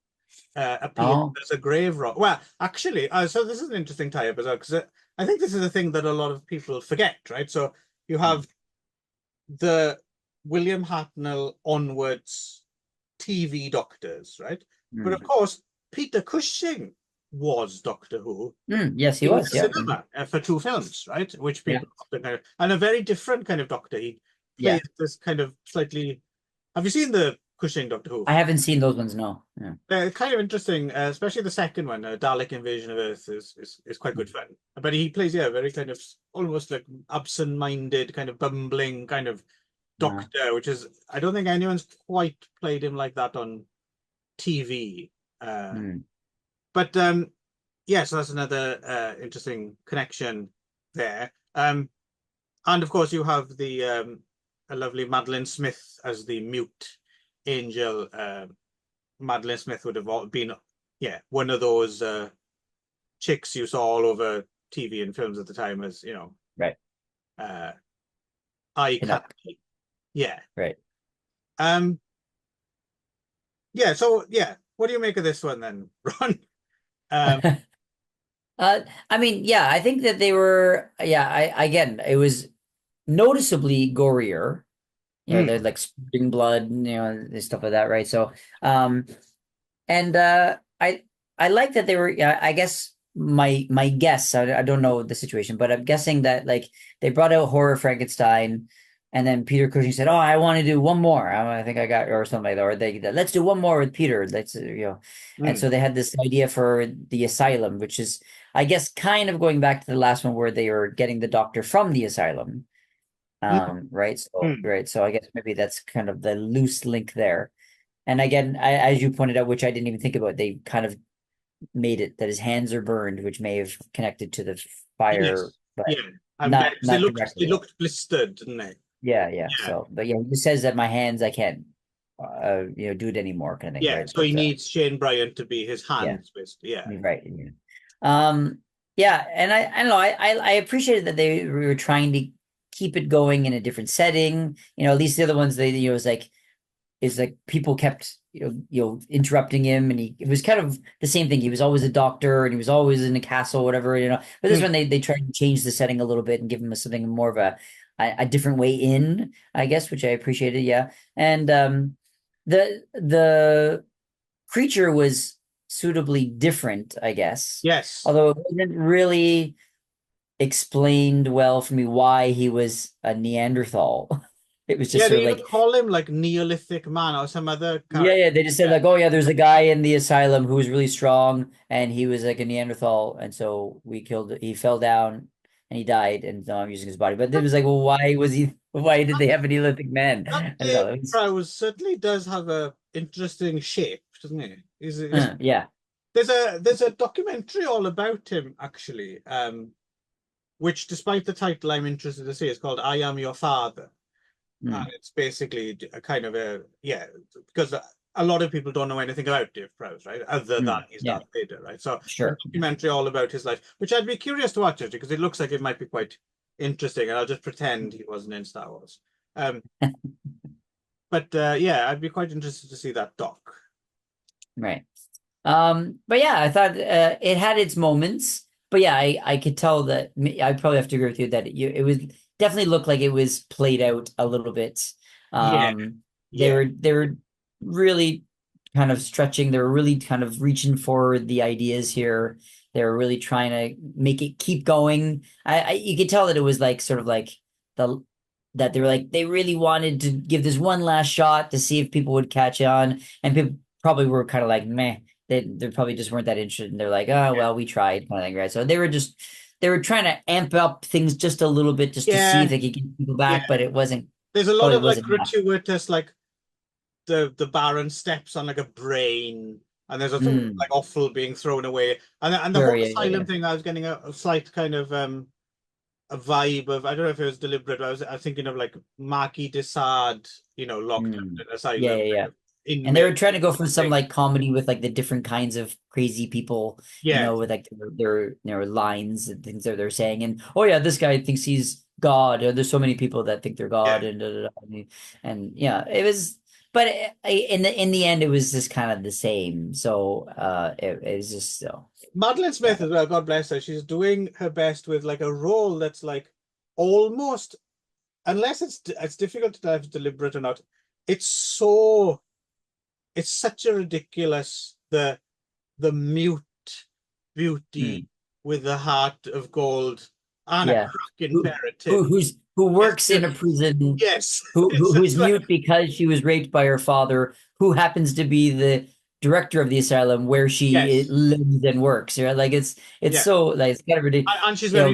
appeared Oh, as a grave robber. Well, actually, so this is an interesting tie-up as well because I think this is a thing that a lot of people forget, right? So you mm, have the William Hartnell onwards TV doctors, right? But of Mm. course, Peter Cushing was Doctor Who Yes, he in the was. Yeah. cinema for 2 films, right? Which Yeah. people often kind of, and a very different kind of Doctor. He Yeah. plays this kind of slightly. Have you seen the Cushing Doctor Who? I haven't seen those ones. No. Yeah. Kind of interesting, especially the second one, Dalek Invasion of Earth, is quite good fun. But he plays, yeah, very kind of almost like absent-minded, kind of bumbling kind of Uh, Doctor, which is I don't think anyone's quite played him like that on TV. mm. But yeah, so that's another interesting connection there. And of course, you have the a lovely Madeline Smith as the mute angel. Madeline Smith would have been, yeah, one of those chicks you saw all over TV and films at the time, as you know, Right. uh, eye Canuck. candy. Yeah. Right. Um. Yeah. So yeah, what do you make of this one then, Ron? Um. I mean, yeah, I think that they were, yeah, I again, it was noticeably gorier. You know, Mm, they're like spitting blood, you know, and stuff like that, right? So, and I like that they were, yeah, I guess my guess, I don't know the situation, but I'm guessing that like they brought out Horror Frankenstein, and then Peter Cushing said, "Oh, I want to do one more. I think I got," or something like that, or let's do one more with Peter. Let's you know, and mm, so they had this idea for the asylum, which is, I guess, kind of going back to the last one where they were getting the doctor from the asylum. mm, Right. So mm. right. So I guess maybe that's kind of the loose link there. And again, as you pointed out, which I didn't even think about, they kind of made it that his hands are burned, which may have connected to the fire, Yes. but Yeah. I'm not betting they not looked directly. blistered, didn't they? Yeah, yeah. Yeah. So, but yeah, he just says that my hands, I can't, do it anymore, kind of thing, Yeah. right? So he But needs Shane Bryant to be his yeah, hands, basically. Yeah. right. Yeah. Um, yeah, and I don't know, I appreciated that they were trying to keep it going in a different setting. You know, at least the other ones, they is like people kept interrupting him, and it was kind of the same thing. He was always a doctor, and he was always in a castle, whatever, you know. But this Mm, one, they tried to change the setting a little bit and give him something more of a different way in, I guess, which I appreciated. Yeah, and the creature was suitably different, I guess, yes. although it wasn't really explained well for me why he was a Neanderthal. It was just Yeah, sort they of even like, call him like Neolithic man or some other yeah, character. yeah. They just said Yeah. like, oh yeah, there's a guy in the asylum who was really strong, and he was like a Neanderthal, and so we killed. He fell down and he died, and now I'm using his body. But it That, was like, well, why was he? Why did that, they have a Neolithic man? that I don't know. David Prowse certainly does have a interesting shape, doesn't he? Yeah. There's a documentary all about him actually, which despite the title I'm interested to see, it's called I Am Your Father. And Mm, it's basically a kind of a, yeah, because a lot of people don't know anything about Dave Prowse, right? Other than he's yeah. Darth Vader, right? So a Sure. Yeah. documentary all about his life, which I'd be curious to watch it because it looks like it might be quite interesting, and I'll just pretend he wasn't in Star Wars. Um, but yeah, I'd be quite interested to see that doc. Right. But yeah, I thought it had its moments. But yeah, I could tell that I probably have to agree with you that it was definitely looked like it was played out a little bit. Yeah, They yeah, were really kind of stretching. They were really kind of reaching for the ideas here. They were really trying to make it keep going. You could tell that it was like sort of like the that they were like they really wanted to give this one last shot to see if people would catch on, and people probably were kind of like meh, they probably just weren't that interested, and they're like, oh well, we tried, kind of thing, right? So they were trying to amp up things just a little bit just to see if yeah, they could get people yeah. back, but it wasn't There's a lot probably of like wasn't enough. gratuitous, like the Baron steps on like a brain, and there's a Mm, like offal being thrown away, and the sure, whole yeah, yeah, yeah. asylum thing. I was getting a slight kind of a vibe of, I don't know if it was deliberate, but I was thinking of like Marquis de Sade, locked up Mm. in an Yeah, asylum, yeah, kind yeah. of And they were inmate trying to go for some thing. like comedy with like the different kinds of crazy people, Yes, with like their lines and things that they're saying. And oh yeah, this guy thinks he's God. Or there's so many people that think they're yeah. God, and and yeah, it was. But in the end, it was just kind of the same. So it was just so Madeline yeah. Smith as well, God bless her. She's doing her best with like a role that's like almost unless it's difficult to tell if it's deliberate or not. It's so it's such a ridiculous the mute beauty Mm, with the heart of gold and a yeah. cracking Who, pair of tits. who It's works in a just prison, yes, it's who's just like mute because she was raped by her father, who happens to be the director of the asylum where she yes, lives and works. Right? Like it's yeah, so like it's kind of ridiculous. and she's You know, very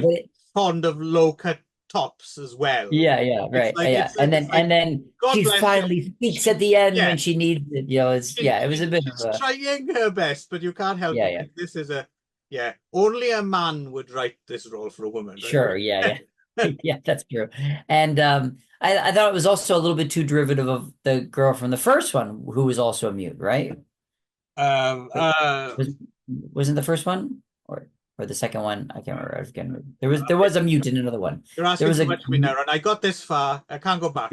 but fond of low cut tops as well. yeah, yeah, It's right. like Yeah. it's like And then God she bless her. finally speaks at She the end yeah, when she needs it. You know, it's yeah, it was a bit of she's a trying her best, but you can't help yeah, it. yeah. Like, this is a yeah, only a man would write this role for a woman, Sure, yeah, right? yeah. Yeah, that's true. And I thought it was also a little bit too derivative of the girl from the first one who was also a mute, right? um, Wait, uh, was wasn't the first one or the second one? I can't remember. I was getting there was a mute in another one. you're There asking was too a much of me now, and I got this far. I can't go back.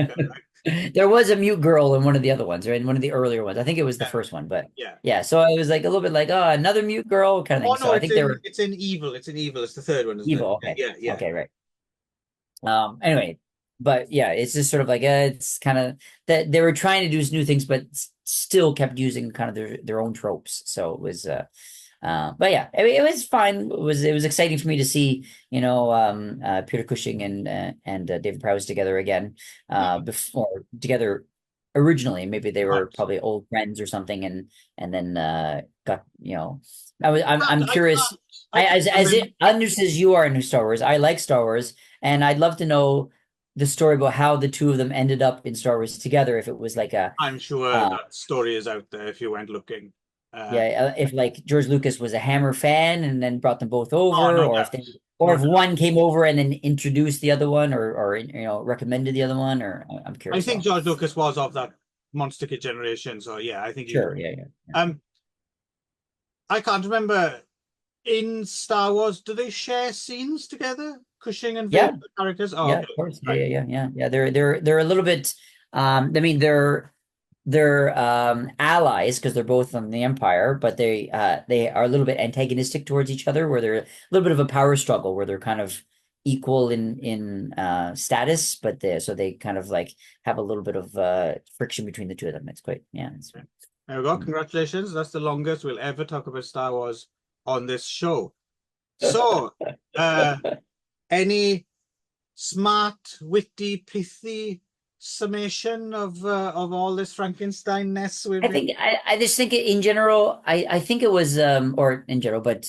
there was a mute girl in one of the other ones, right? In one of the earlier ones. I think it was the Yeah, first one, but yeah. yeah. So I was like a little bit like, oh, another mute girl kind of Oh thing. So no, I think they were it's in Evil. It's in Evil. It's the third one, isn't it? evil. Yeah, Okay, yeah, yeah. okay, right. Anyway, but yeah, it's just sort of like it's kind of that they were trying to do new things, but still kept using kind of their own tropes. So it was but yeah, it was fine. It was exciting for me to see, Peter Cushing and David Prowse together again, before together originally. Maybe they were Right. probably old friends or something, and then got Can't, I'm curious. I can't As remember. it understood as you are into Star Wars, I like Star Wars, and I'd love to know the story about how the two of them ended up in Star Wars together. If it was like a I'm sure uh, that story is out there if you went looking. yeah, if like George Lucas was a Hammer fan and then brought them both Oh, over, no doubt. or No if doubt. one came over and then introduced the other one, or recommended the other one, or I'm I curious think though. George Lucas was of that Monster Kid generation, so yeah, I think he would. Sure, yeah, yeah, Um, I can't remember in Star Wars, do they share scenes together? Cushing and yeah, Vader, the characters? Oh, yeah, okay. of course, yeah, Right. yeah, yeah, yeah, yeah. They're a little bit. I mean, they're allies because they're both on the Empire, but they are a little bit antagonistic towards each other, where they're a little bit of a power struggle, where they're kind of equal in status, but they kind of like have a little bit of friction between the two of them. It's quite yeah. There we go. Congratulations. That's the longest we'll ever talk about Star Wars on this show. So, uh, any smart, witty, pithy summation of all this Frankenstein-ness we've been? I just think in general, I think it was or in general, but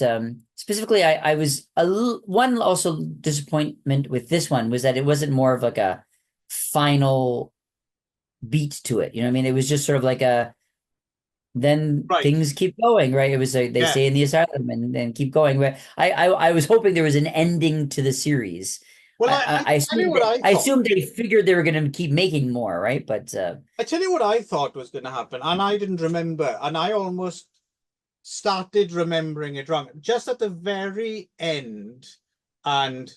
specifically I was one also disappointment with this one was that it wasn't more of like a final beat to it. You know what I mean? It was just sort of like a then Right. things keep going, right? It was like they Yeah. stay in the asylum and then keep going. But I was hoping there was an ending to the series. Well, I tell you what I I thought. assumed they figured they were going to keep making more, right? But I tell you what I thought was going to happen, and I didn't remember, and I almost started remembering it wrong. Just at the very end, and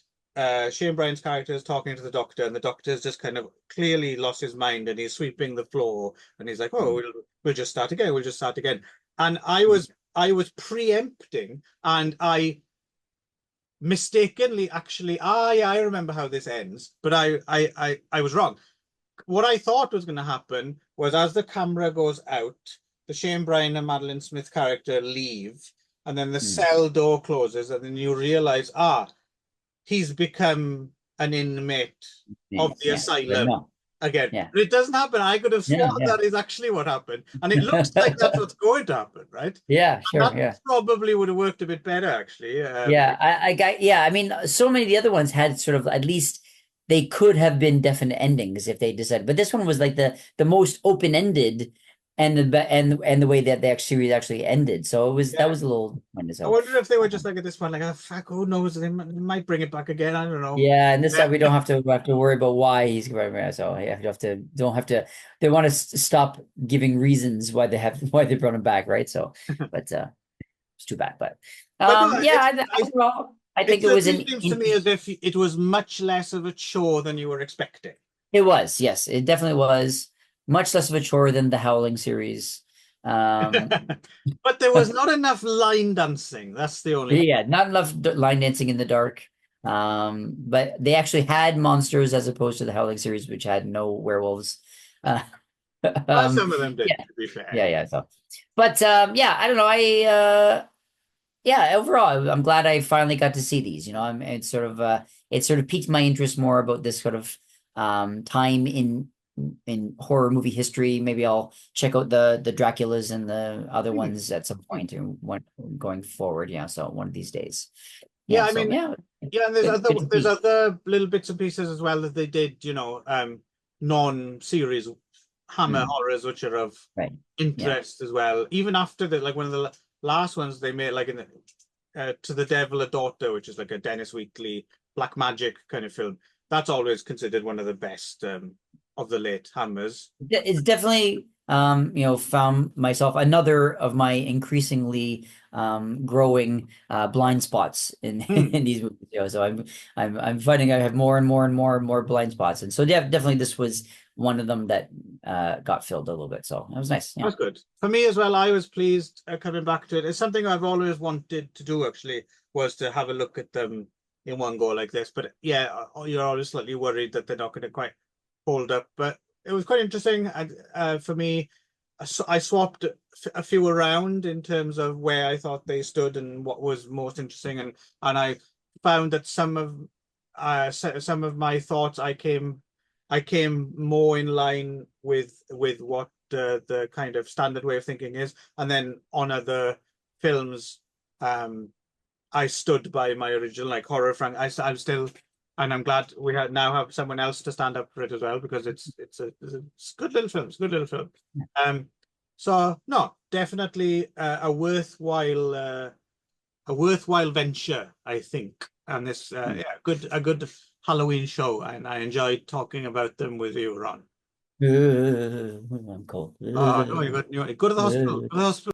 Shane Bryan's character is talking to the doctor, and the doctor's just kind of clearly lost his mind, and he's sweeping the floor, and he's like, "Oh, we'll just start again. We'll just start again." And I was preempting, and I mistakenly actually, I remember how this ends, but I was wrong. What I thought was going to happen was as the camera goes out, the Shane Bryan and Madeline Smith character leave, and then the mm, cell door closes, and then you realize, he's become an inmate of the yeah, but asylum no, again. yeah, But it doesn't happen. I could have yeah, sworn yeah. that is actually what happened. And it looks like that's what's going to happen, right? Yeah, And sure, that yeah. probably would have worked a bit better, actually. Yeah, I got yeah. I mean, so many of the other ones had sort of at least they could have been definite endings if they decided, but this one was like the most open ended, and the way that the series actually ended. So it was that Yeah. was a little disappointing. I So wonder if they were just um, like at this point, like, oh, fuck, who knows? They might bring it back again. I don't know. yeah, and this Yeah. time we don't have to worry about why he's going. So yeah, you have to don't have to. They want to stop giving reasons why why they brought him back, right? So, but it's too bad. But But no, yeah, overall, I it think it was certainly an seems to me interesting. as if it was much less of a chore than you were expecting. It was, yes, it definitely was much less of a chore than the Howling series. Um, But there was not enough line dancing. That's the only. yeah, not enough line dancing in the dark. But they actually had monsters as opposed to the Howling series, which had no werewolves. Uh, Well, some of them did, yeah, to be fair. yeah. So, but yeah, I don't know. Yeah, overall, I'm glad I finally got to see these. You know, it sort of piqued my interest more about this sort of time in horror movie history. Maybe I'll check out the Draculas and the other Hmm. ones at some point and going forward. Yeah, so one of these days. Yeah, Yeah, I so mean, yeah, yeah, and good to there's see. other little bits and pieces as well that they did, non-series Hammer Mm, horrors, which are of right. Yeah. interest as well. Even after the like one of the last ones they made, like in the, To the Devil a Daughter, which is like a Dennis Wheatley black magic kind of film. That's always considered one of the best of the late Hammers. It's definitely found myself another of my increasingly growing blind spots in Hmm, in these movies. So I'm finding I have more and more and more and more blind spots. And so yeah, definitely this was one of them that got filled a little bit. So that was nice. Yeah. that's good. For me as well, I was pleased coming back to it. It's something I've always wanted to do, actually, was to have a look at them in one go like this. But yeah, you're always slightly worried that they're not going to quite hold up. But it was quite interesting. And for me, I swapped a few around in terms of where I thought they stood and what was most interesting, and I found that some of my thoughts I came more in line with what the kind of standard way of thinking is, and then on other films, I stood by my original like horror frank. I'm still, and I'm glad we now have someone else to stand up for it as well, because it's a good little film. It's a good little film. Um, so no, definitely a worthwhile venture, I think. And this yeah, a good Halloween show, and I enjoyed talking about them with you, Ron. I'm cold. Oh no, you go to the hospital. Go to the hospital.